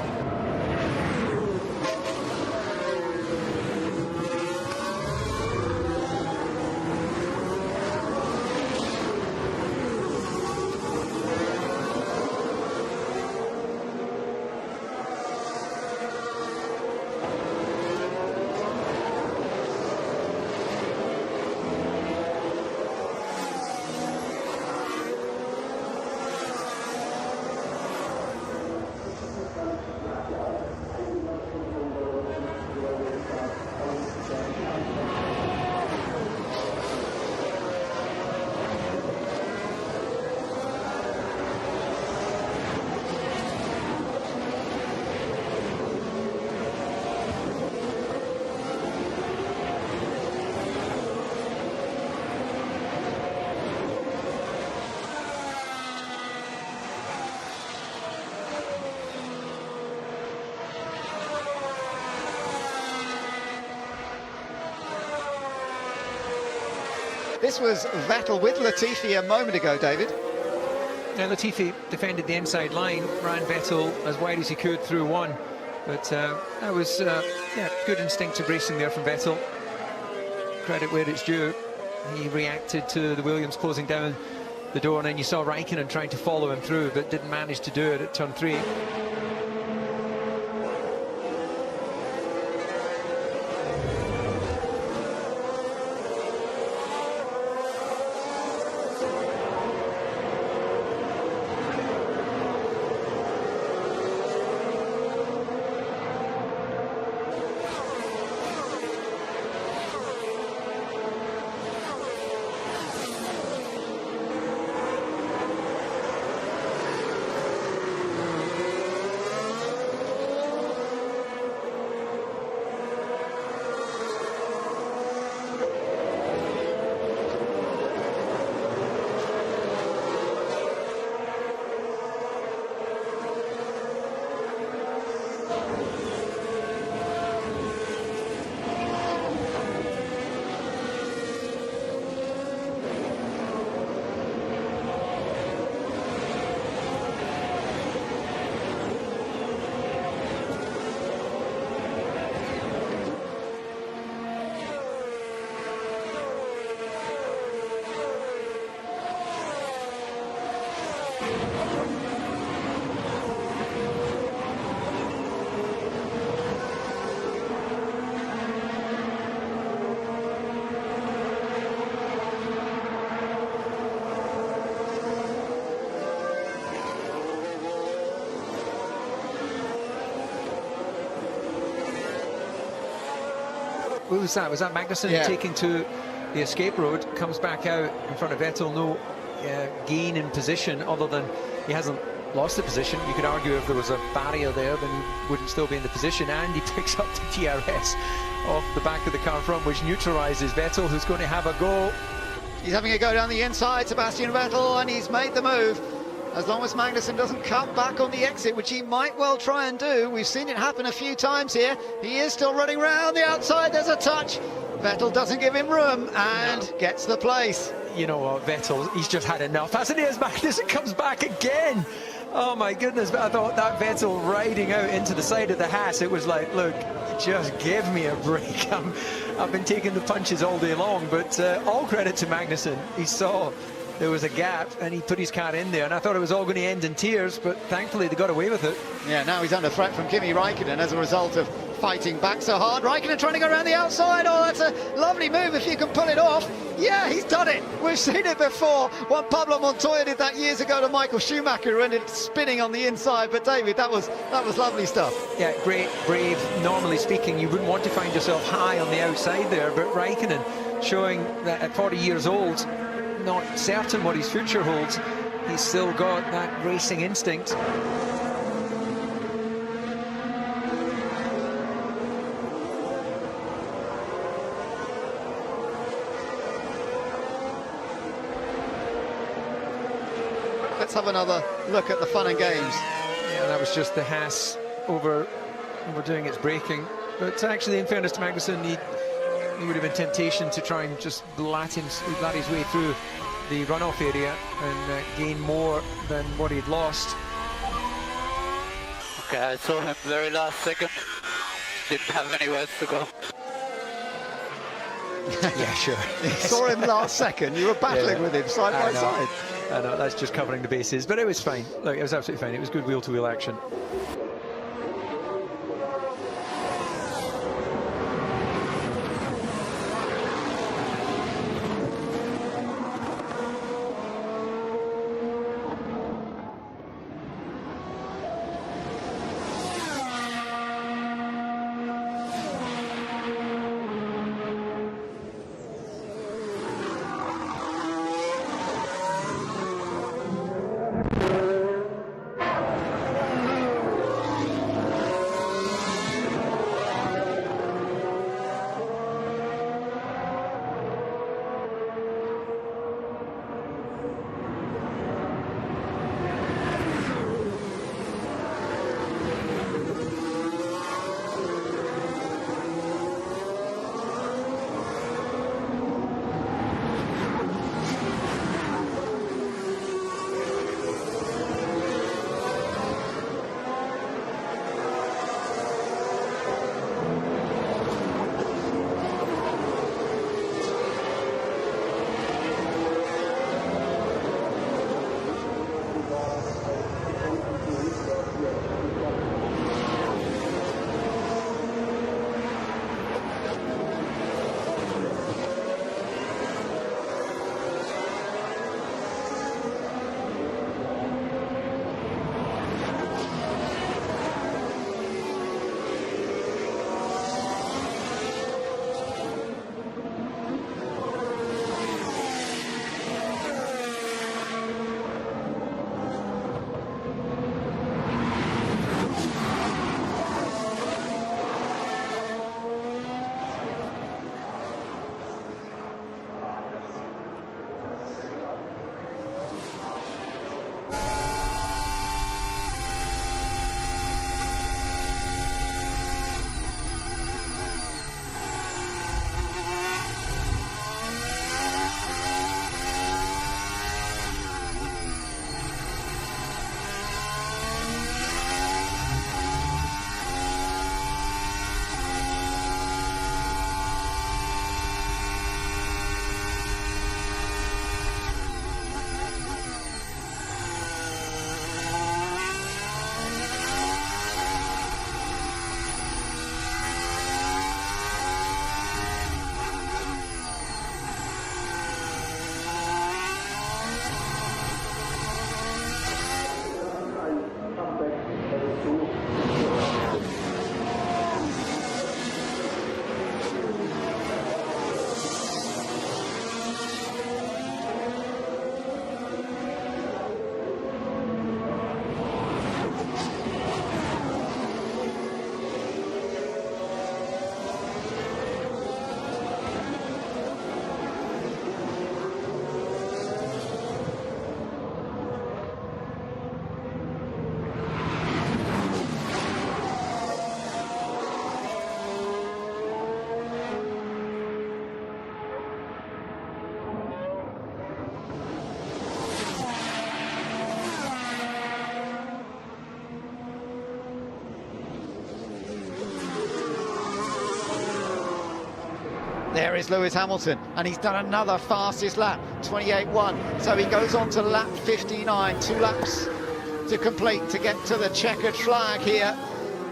Speaker 3: This was Vettel with Latifi a moment ago, David.
Speaker 4: Yeah, Latifi defended the inside line, ran Vettel as wide as he could through one. But that was good instinctive racing there from Vettel. Credit where it's due. He reacted to the Williams closing down the door, and then you saw Raikkonen trying to follow him through, but didn't manage to do it at turn 3. What was that? Was that Magnussen taking to the escape road? Comes back out in front of Vettel. No gain in position, other than he hasn't lost the position. You could argue if there was a barrier there, then he wouldn't still be in the position. And he picks up the DRS off the back of the car in front, which neutralises Vettel, who's going to have a go.
Speaker 3: He's having a go down the inside, Sebastian Vettel, and he's made the move. As long as Magnussen doesn't cut back on the exit, which he might well try and do. We've seen it happen a few times here. He is still running round the outside. There's a touch. Vettel doesn't give him room and gets the place.
Speaker 4: You know what, Vettel, he's just had enough, hasn't he? As Magnussen comes back again. Oh my goodness, but I thought that Vettel riding out into the side of the Haas, it was like, look, just give me a break. I've been taking the punches all day long, but all credit to Magnussen. He saw there was a gap and he put his car in there, and I thought it was all going to end in tears, but thankfully they got away with it.
Speaker 3: Yeah, now he's under threat from Kimi Raikkonen as a result of fighting back so hard. Raikkonen trying to go around the outside. Oh, that's a lovely move if you can pull it off. Yeah, he's done it. We've seen it before. When Pablo Montoya did that years ago to Michael Schumacher, who ended up spinning on the inside. But David, that was lovely stuff.
Speaker 4: Yeah, great, brave. Normally speaking, you wouldn't want to find yourself high on the outside there, but Raikkonen showing that at 40 years old, not certain what his future holds, he's still got that racing instinct.
Speaker 3: Let's have another look at the fun and games.
Speaker 4: Yeah, that was just the Haas overdoing its braking. But actually, in fairness to Magnussen, he would have been temptation to try and just blat his way through the runoff area and gain more than what he'd lost.
Speaker 1: Okay, I saw him very last second. Didn't have anywhere to go.
Speaker 4: Yeah, sure.
Speaker 3: You saw him last second. You were battling with him side by side.
Speaker 4: I know, that's just covering the bases, but it was fine. Look, it was absolutely fine. It was good wheel-to-wheel action.
Speaker 3: There is Lewis Hamilton, and he's done another fastest lap, 28.1. So he goes on to lap 59, 2 laps to complete to get to the checkered flag here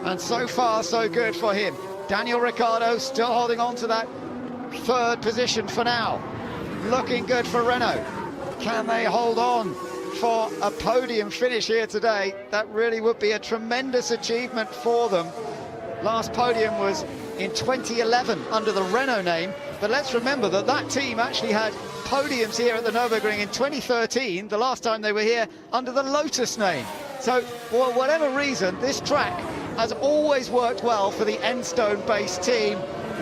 Speaker 3: and so far so good for him. Daniel Ricciardo still holding on to that third position for now. Looking good for Renault. Can they hold on for a podium finish here today? That really would be a tremendous achievement for them. Last podium was in 2011 under the Renault name, but let's remember that that team actually had podiums here at the Nürburgring in 2013, the last time they were here under the Lotus name. So for whatever reason, this track has always worked well for the Enstone-based team,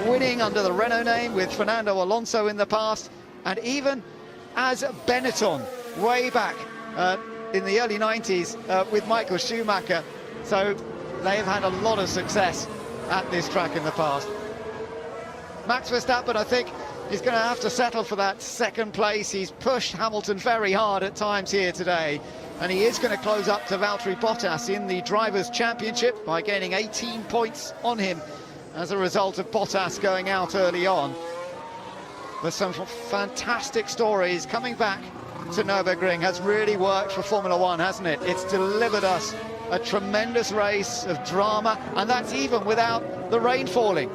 Speaker 3: winning under the Renault name with Fernando Alonso in the past, and even as Benetton way back in the early 90s with Michael Schumacher. So they've had a lot of success at this track in the past. Max Verstappen, I think, is going to have to settle for that second place. He's pushed Hamilton very hard at times here today, and he is going to close up to Valtteri Bottas in the Drivers' Championship by gaining 18 points on him as a result of Bottas going out early on. There's some fantastic stories coming back to Nürburgring. Has really worked for Formula One, hasn't it? It's delivered us a tremendous race of drama, and that's even without the rain falling.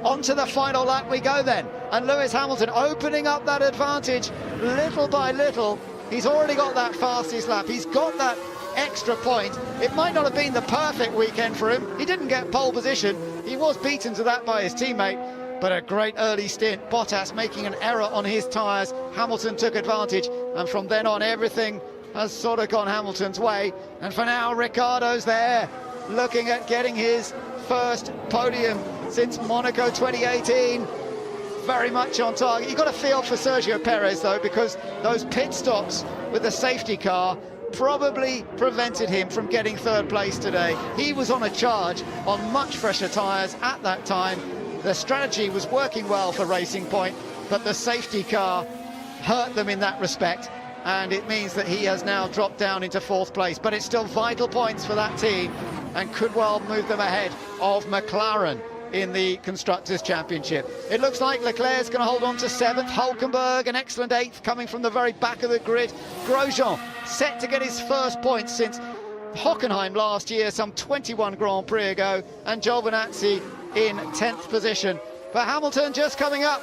Speaker 3: On to the final lap we go then, and Lewis Hamilton opening up that advantage little by little. He's already got that fastest lap, he's got that extra point. It might not have been the perfect weekend for him, he didn't get pole position, he was beaten to that by his teammate, but a great early stint. Bottas making an error on his tyres, Hamilton took advantage, and from then on everything has sort of gone Hamilton's way. And for now, Ricciardo's there, looking at getting his first podium since Monaco 2018. Very much on target. You've got to feel for Sergio Perez, though, because those pit stops with the safety car probably prevented him from getting third place today. He was on a charge on much fresher tyres at that time. The strategy was working well for Racing Point, but the safety car hurt them in that respect, and it means that he has now dropped down into fourth place. But it's still vital points for that team and could well move them ahead of McLaren in the Constructors' Championship. It looks like Leclerc's going to hold on to 7th. Hülkenberg, an excellent 8th, coming from the very back of the grid. Grosjean set to get his first points since Hockenheim last year, some 21 Grand Prix ago, and Giovinazzi in 10th position. But Hamilton just coming up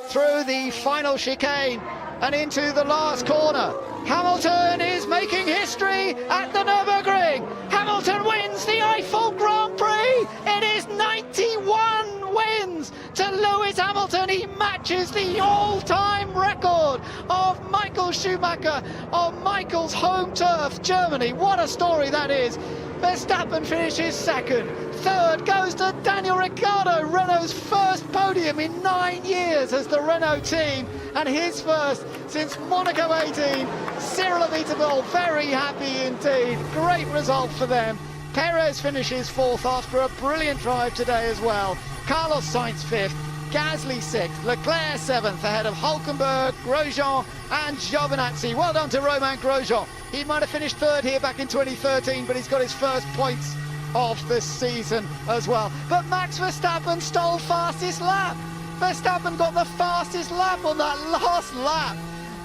Speaker 3: through the final chicane and into the last corner. Hamilton is making history at the Nürburgring. Hamilton wins the Eifel Grand Prix. It is 91 wins to Lewis Hamilton. He matches the all-time record of Michael Schumacher on Michael's home turf, Germany. What a story that is. Verstappen finishes second. Third goes to Daniel Ricciardo, Renault's first podium in 9 years as the Renault team, and his first since Monaco 18. Cyril Abiteboul very happy indeed. Great result for them. Perez finishes fourth after a brilliant drive today as well. Carlos Sainz fifth. Gasly sixth, Leclerc seventh, ahead of Hülkenberg, Grosjean and Giovinazzi. Well done to Romain Grosjean. He might have finished third here back in 2013, but he's got his first points of the season as well. But Max Verstappen stole fastest lap. Verstappen got the fastest lap on that last lap.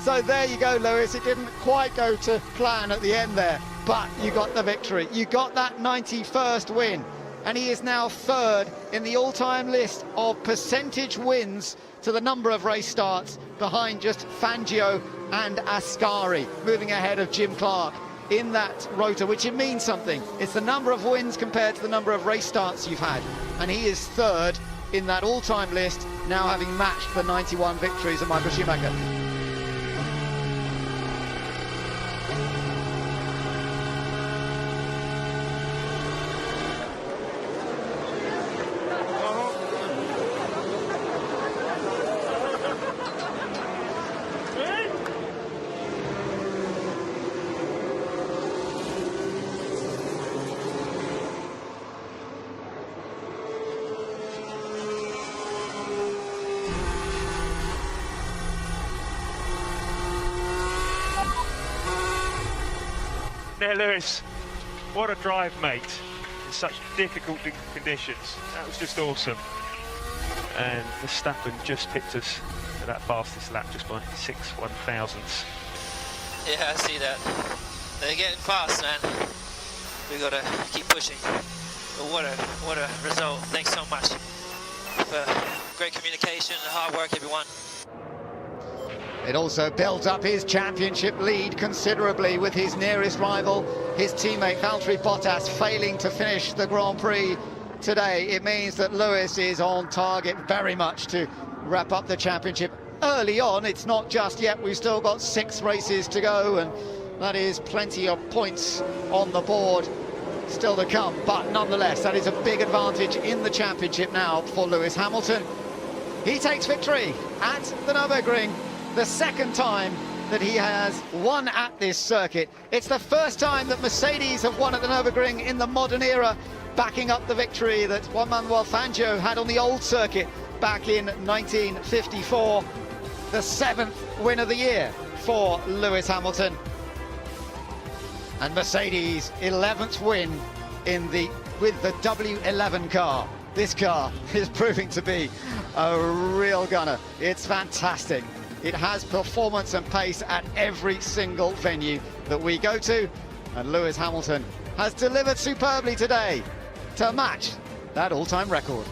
Speaker 3: So there you go, Lewis. It didn't quite go to plan at the end there, but you got the victory. You got that 91st win. And he is now third in the all-time list of percentage wins to the number of race starts, behind just Fangio and Ascari, moving ahead of Jim Clark in that rota, which it means something. It's the number of wins compared to the number of race starts you've had. And he is third in that all-time list, now having matched the 91 victories of Michael Schumacher.
Speaker 7: Now, Lewis, what a drive, mate, in such difficult conditions. That was just awesome. And Verstappen just picked us at that fastest lap just by 6 1/1000ths.
Speaker 9: Yeah, I see that. They're getting fast, man. We gotta keep pushing. But what a result. Thanks so much for great communication and hard work, everyone.
Speaker 3: It also built up his championship lead considerably with his nearest rival, his teammate Valtteri Bottas, failing to finish the Grand Prix today. It means that Lewis is on target very much to wrap up the championship early on. It's not just yet. We've still got 6 races to go, and that is plenty of points on the board still to come. But nonetheless, that is a big advantage in the championship now for Lewis Hamilton. He takes victory at the Nürburgring, the second time that he has won at this circuit. It's the first time that Mercedes have won at the Nürburgring in the modern era, backing up the victory that Juan Manuel Fangio had on the old circuit back in 1954. The 7th win of the year for Lewis Hamilton. And Mercedes' 11th win with the W11 car. This car is proving to be a real gunner. It's fantastic. It has performance and pace at every single venue that we go to, and Lewis Hamilton has delivered superbly today to match that all-time record.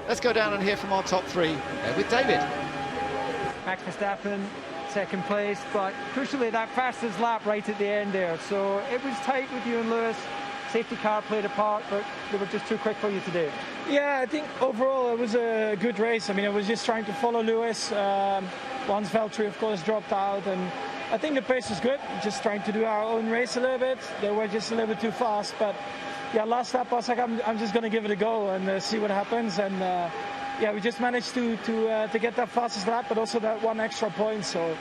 Speaker 3: Let's go down and hear from our top 3 with David.
Speaker 11: Max Verstappen, second place, but crucially that fastest lap right at the end there. So it was tight with you and Lewis. Safety car played a part, but they were just too quick for you today.
Speaker 12: Yeah, I think overall it was a good race. I mean, I was just trying to follow Lewis. Once Valtteri, of course, dropped out, and I think the pace was good. Just trying to do our own race a little bit. They were just a little bit too fast, but yeah, last lap I was like, I'm just going to give it a go and see what happens. And yeah, we just managed to get that fastest lap, but also that one extra point. So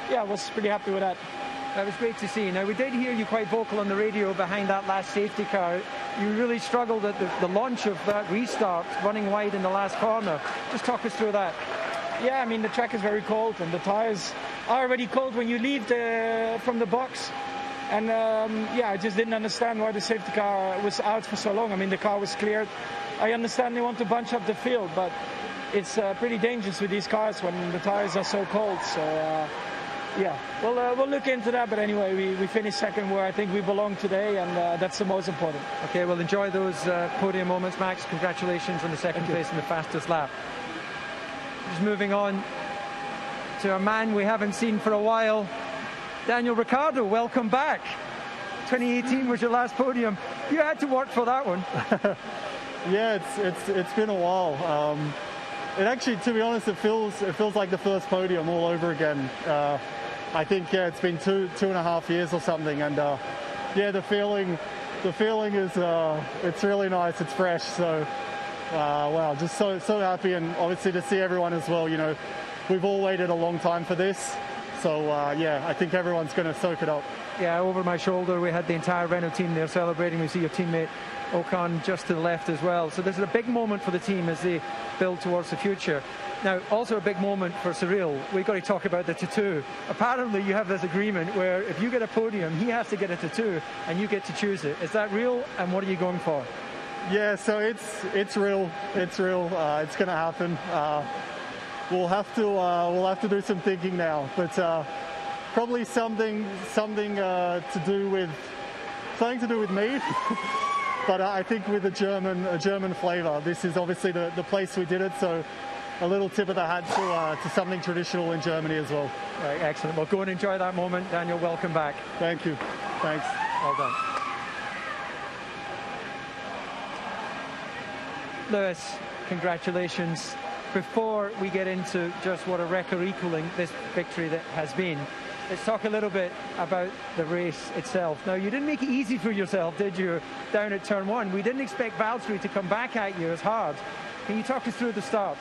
Speaker 12: yeah, I was pretty happy with that.
Speaker 11: That was great to see. Now, we did hear you quite vocal on the radio behind that last safety car. You really struggled at the launch of that restart, running wide in the last corner. Just talk us through that.
Speaker 12: Yeah, I mean, the track is very cold, and the tires are already cold when you leave from the box. And yeah, I just didn't understand why the safety car was out for so long. I mean, the car was cleared. I understand they want to bunch up the field, but it's pretty dangerous with these cars when the tires are so cold. So yeah, we'll look into that. But anyway, we finished second where I think we belong today, and that's the most important.
Speaker 11: Okay, well, enjoy those podium moments, Max. Congratulations on the second place and the fastest lap. Just moving on. to a man we haven't seen for a while. Daniel Ricciardo, welcome back. 2018 was your last podium. You had to work for that one.
Speaker 13: Yeah, it's been a while. It actually, to be honest, it feels like the first podium all over again. I think it's been two and a half years or something, and yeah, the feeling is it's really nice. It's fresh. So wow, just so happy, and obviously to see everyone as well. You know, we've all waited a long time for this. So yeah, I think everyone's going to soak it up.
Speaker 11: Yeah, over my shoulder we had the entire Renault team there celebrating. We see your teammate Ocon just to the left as well. So this is a big moment for the team as they build towards the future. Now, also a big moment for Cyril. We've got to talk about the tattoo. Apparently you have this agreement where if you get a podium, he has to get a tattoo and you get to choose it. Is that real, and what are you going for?
Speaker 13: Yeah, so it's real. It's real. It's going to happen. We'll have to do some thinking now, but probably something to do with me. But I think with a German flavour. This is obviously the place we did it, so a little tip of the hat to something traditional in Germany as well.
Speaker 11: Right, excellent. Well, go and enjoy that moment. Daniel, welcome back.
Speaker 13: Thank you. Thanks.
Speaker 11: Well done. Lewis, congratulations. Before we get into just what a record equaling this victory that has been, let's talk a little bit about the race itself. Now, you didn't make it easy for yourself, did you, down at turn one? We didn't expect Valtteri to come back at you as hard. Can you talk us through the start?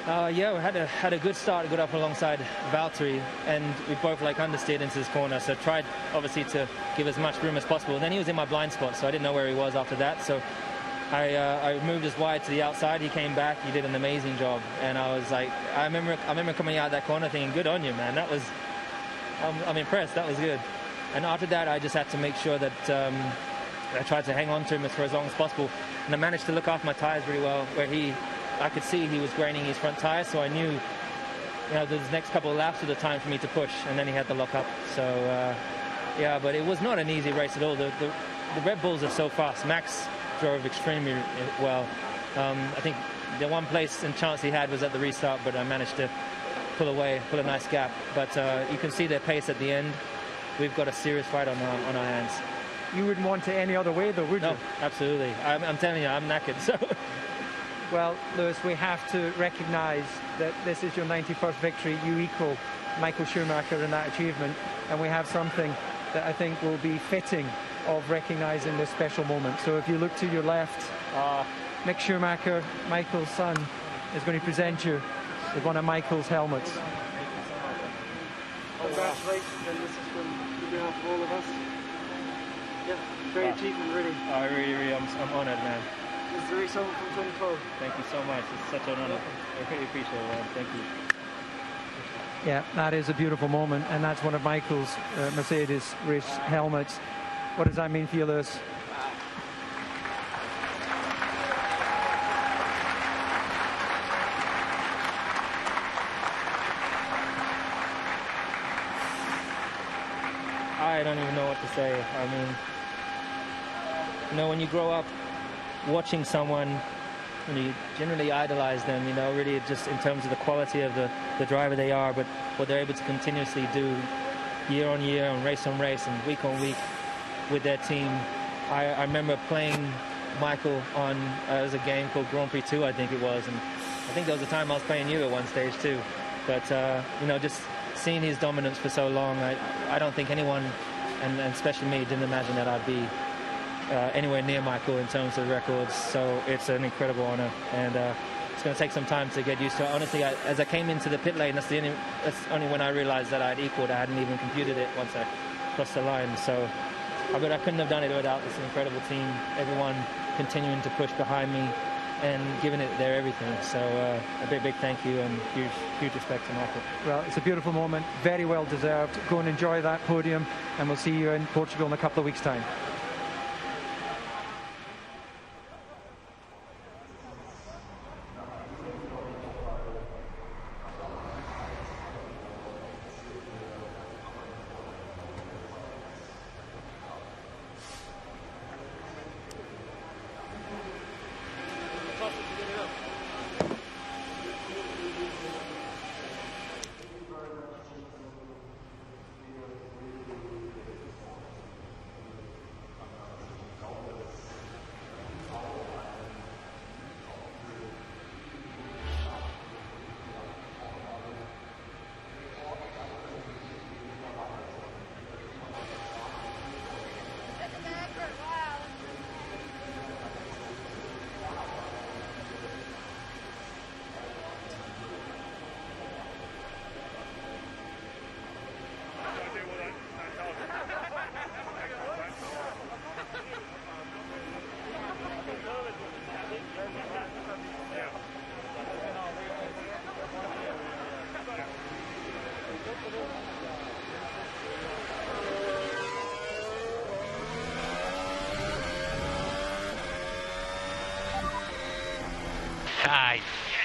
Speaker 14: Yeah, we had a good start, got up alongside Valtteri, and we both understeered into this corner, so tried obviously to give as much room as possible. And then he was in my blind spot, so I didn't know where he was after that. So I moved his wide to the outside. He came back. He did an amazing job, and I was like, I remember coming out of that corner thinking, good on you, man. That was, I'm impressed. That was good. And after that, I just had to make sure that I tried to hang on to him for as long as possible, and I managed to look after my tires really well. Where I could see he was graining his front tires, so I knew, you know, the next couple of laps were the time for me to push, and then he had the lock up. So yeah, but it was not an easy race at all. The Red Bulls are so fast. Max drove extremely well. I think the one place and chance he had was at the restart, but I managed to pull a nice gap. But you can see their pace at the end. We've got a serious fight on our hands.
Speaker 11: You wouldn't want it any other way, though, would you?
Speaker 14: No, absolutely. I'm telling you, I'm knackered. So.
Speaker 11: Well, Lewis, we have to recognise that this is your 91st victory. You equal Michael Schumacher in that achievement, and we have something that I think will be fitting of recognising this special moment. So if you look to your left, Mick Schumacher, Michael's son, is going to present you with one of Michael's helmets.
Speaker 15: Congratulations, and this is from behalf of all of us. Yeah, great achievement, really.
Speaker 14: I'm honoured, man.
Speaker 15: This is the race home from 2012.
Speaker 14: Thank you so much. It's such an honour. I really appreciate it, man. Thank you.
Speaker 11: Yeah, that is a beautiful moment, and that's one of Michael's Mercedes race helmets. What does that mean for you, Lewis?
Speaker 14: I don't even know what to say. I mean, you know, when you grow up watching someone, when you generally idolize them, you know, really just in terms of the quality of the driver they are, but what they're able to continuously do year on year and race on race and week on week with their team. I remember playing Michael on it was a game called Grand Prix 2, I think it was, and I think there was a time I was playing you at one stage too. But you know, just seeing his dominance for so long, I don't think anyone, and especially me, didn't imagine that I'd be anywhere near Michael in terms of records. So it's an incredible honor, and it's going to take some time to get used to it. Honestly, as I came into the pit lane, that's only when I realized that I'd equaled. I hadn't even computed it once I crossed the line. So I couldn't have done it without this incredible team, everyone continuing to push behind me and giving it their everything. So a big thank you and huge respect to Michael.
Speaker 11: Well, it's a beautiful moment, very well deserved. Go and enjoy that podium, and we'll see you in Portugal in a couple of weeks' time.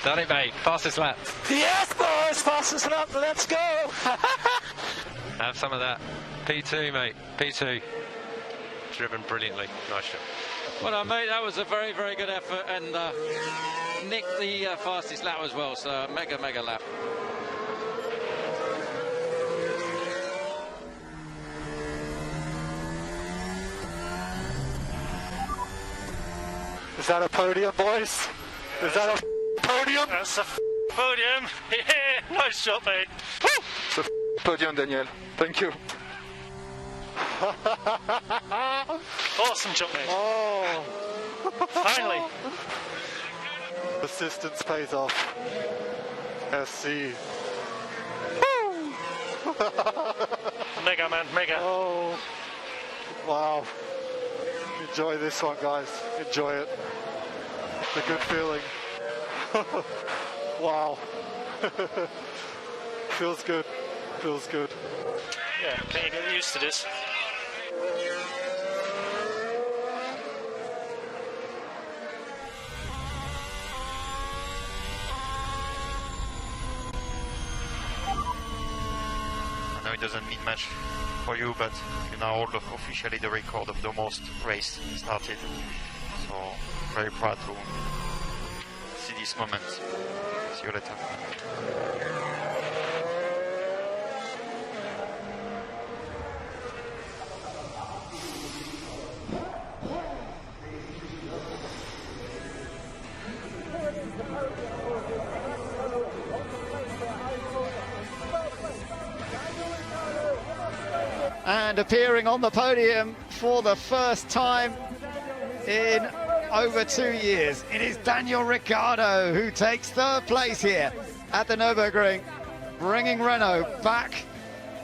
Speaker 10: Done it, mate. Fastest lap.
Speaker 1: Yes, boys, fastest lap, let's go!
Speaker 10: Have some of that. P2, mate. P2. Driven brilliantly. Nice shot.
Speaker 16: Well done, mate. That was a very, very good effort, and nicked the fastest lap as well, so mega lap.
Speaker 1: Is that a podium, boys? Is that a podium?
Speaker 7: That's a podium. Yeah, nice shot, mate.
Speaker 1: It's a podium, Daniel. Thank you.
Speaker 7: Awesome shot, mate.
Speaker 1: Oh.
Speaker 7: Finally.
Speaker 1: Persistence pays off. SC.
Speaker 7: Mega, man, mega.
Speaker 1: Oh. Wow. Enjoy this one, guys. Enjoy it. It's a good feeling. Wow. Feels good. Feels good.
Speaker 7: Yeah, can you get used to this?
Speaker 17: I know it doesn't mean much for you, but you now hold officially the record of the most race started. So very proud to see this moment. See you later.
Speaker 3: And appearing on the podium for the first time in over 2 years, it is Daniel Ricciardo who takes third place here at the Nürburgring, bringing Renault back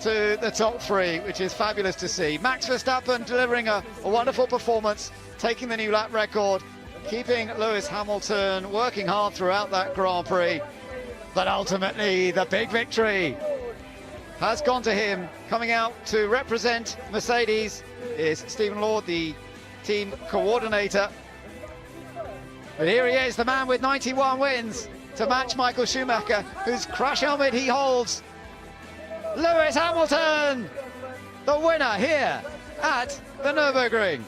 Speaker 3: to the top three, which is fabulous to see. Max Verstappen delivering a wonderful performance, taking the new lap record, keeping Lewis Hamilton working hard throughout that Grand Prix, but ultimately the big victory has gone to him. Coming out to represent Mercedes is Stephen Lord, the team coordinator. But here he is, the man with 91 wins, to match Michael Schumacher, whose crash helmet he holds. Lewis Hamilton, the winner here at the Nürburgring.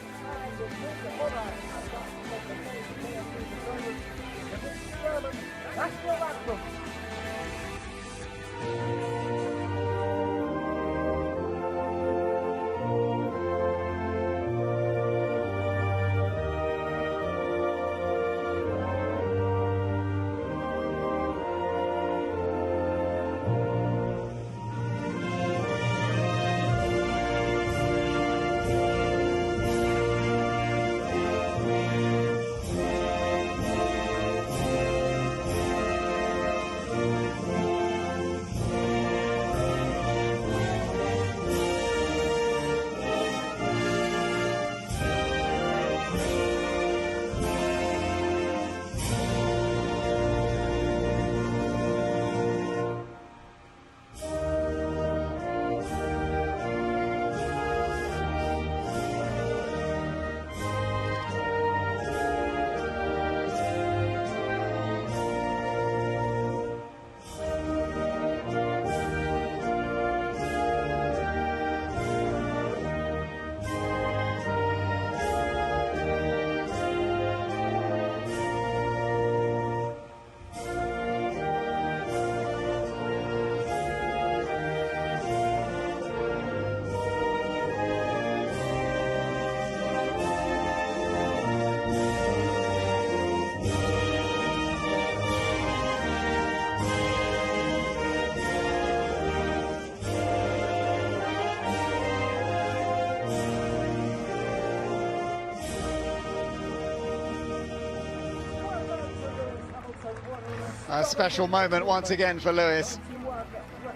Speaker 3: A special moment once again for Lewis,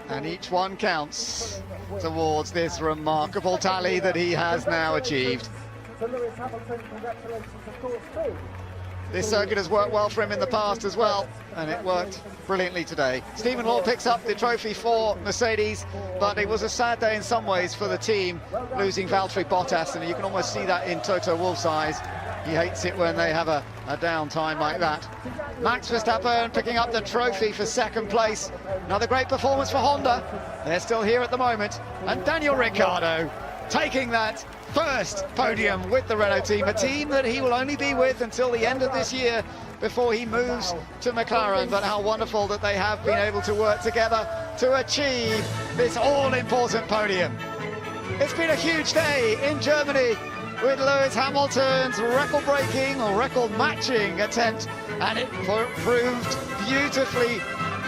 Speaker 3: and each one counts towards this remarkable tally that he has now achieved. This circuit has worked well for him in the past as well, and it worked brilliantly today. Stephen Hall picks up the trophy for Mercedes, but it was a sad day in some ways for the team, losing Valtteri Bottas, and you can almost see that in Toto Wolff's eyes. He hates it when they have a down time like that. Max Verstappen picking up the trophy for second place. Another great performance for Honda. They're still here at the moment. And Daniel Ricciardo taking that first podium with the Renault team, a team that he will only be with until the end of this year before he moves to McLaren. But how wonderful that they have been able to work together to achieve this all-important podium. It's been a huge day in Germany with Lewis Hamilton's record-breaking or record-matching attempt, and it proved beautifully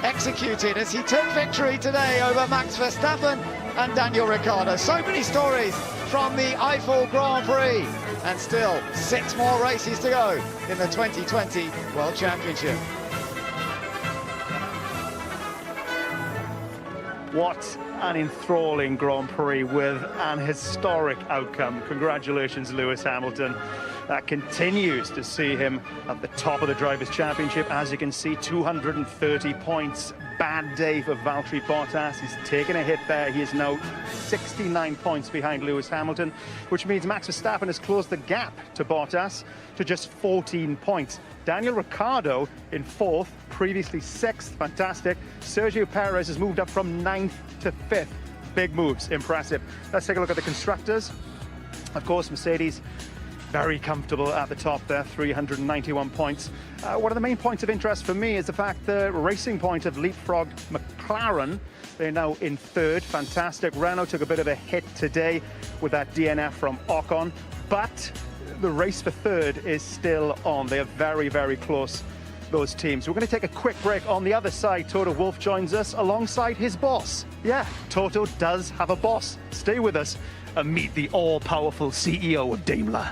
Speaker 3: executed as he took victory today over Max Verstappen and Daniel Ricciardo. So many stories from the Eifel Grand Prix, and still 6 more races to go in the 2020 World Championship.
Speaker 2: What an enthralling Grand Prix with an historic outcome. Congratulations, Lewis Hamilton. That continues to see him at the top of the Drivers' Championship. As you can see, 230 points. Bad day for Valtteri Bottas. He's taken a hit there. He is now 69 points behind Lewis Hamilton, which means Max Verstappen has closed the gap to Bottas to just 14 points. Daniel Ricciardo in 4th, previously 6th, fantastic. Sergio Perez has moved up from 9th to 5th. Big moves, impressive. Let's take a look at the constructors. Of course, Mercedes very comfortable at the top there, 391 points. One of the main points of interest for me is the fact the Racing Point have leapfrogged McLaren. They're now in 3rd, fantastic. Renault took a bit of a hit today with that DNF from Ocon, but the race for 3rd is still on. They are very, very close, those teams. We're going to take a quick break. On the other side, Toto Wolff joins us alongside his boss. Yeah, Toto does have a boss. Stay with us and meet the all-powerful CEO of Daimler.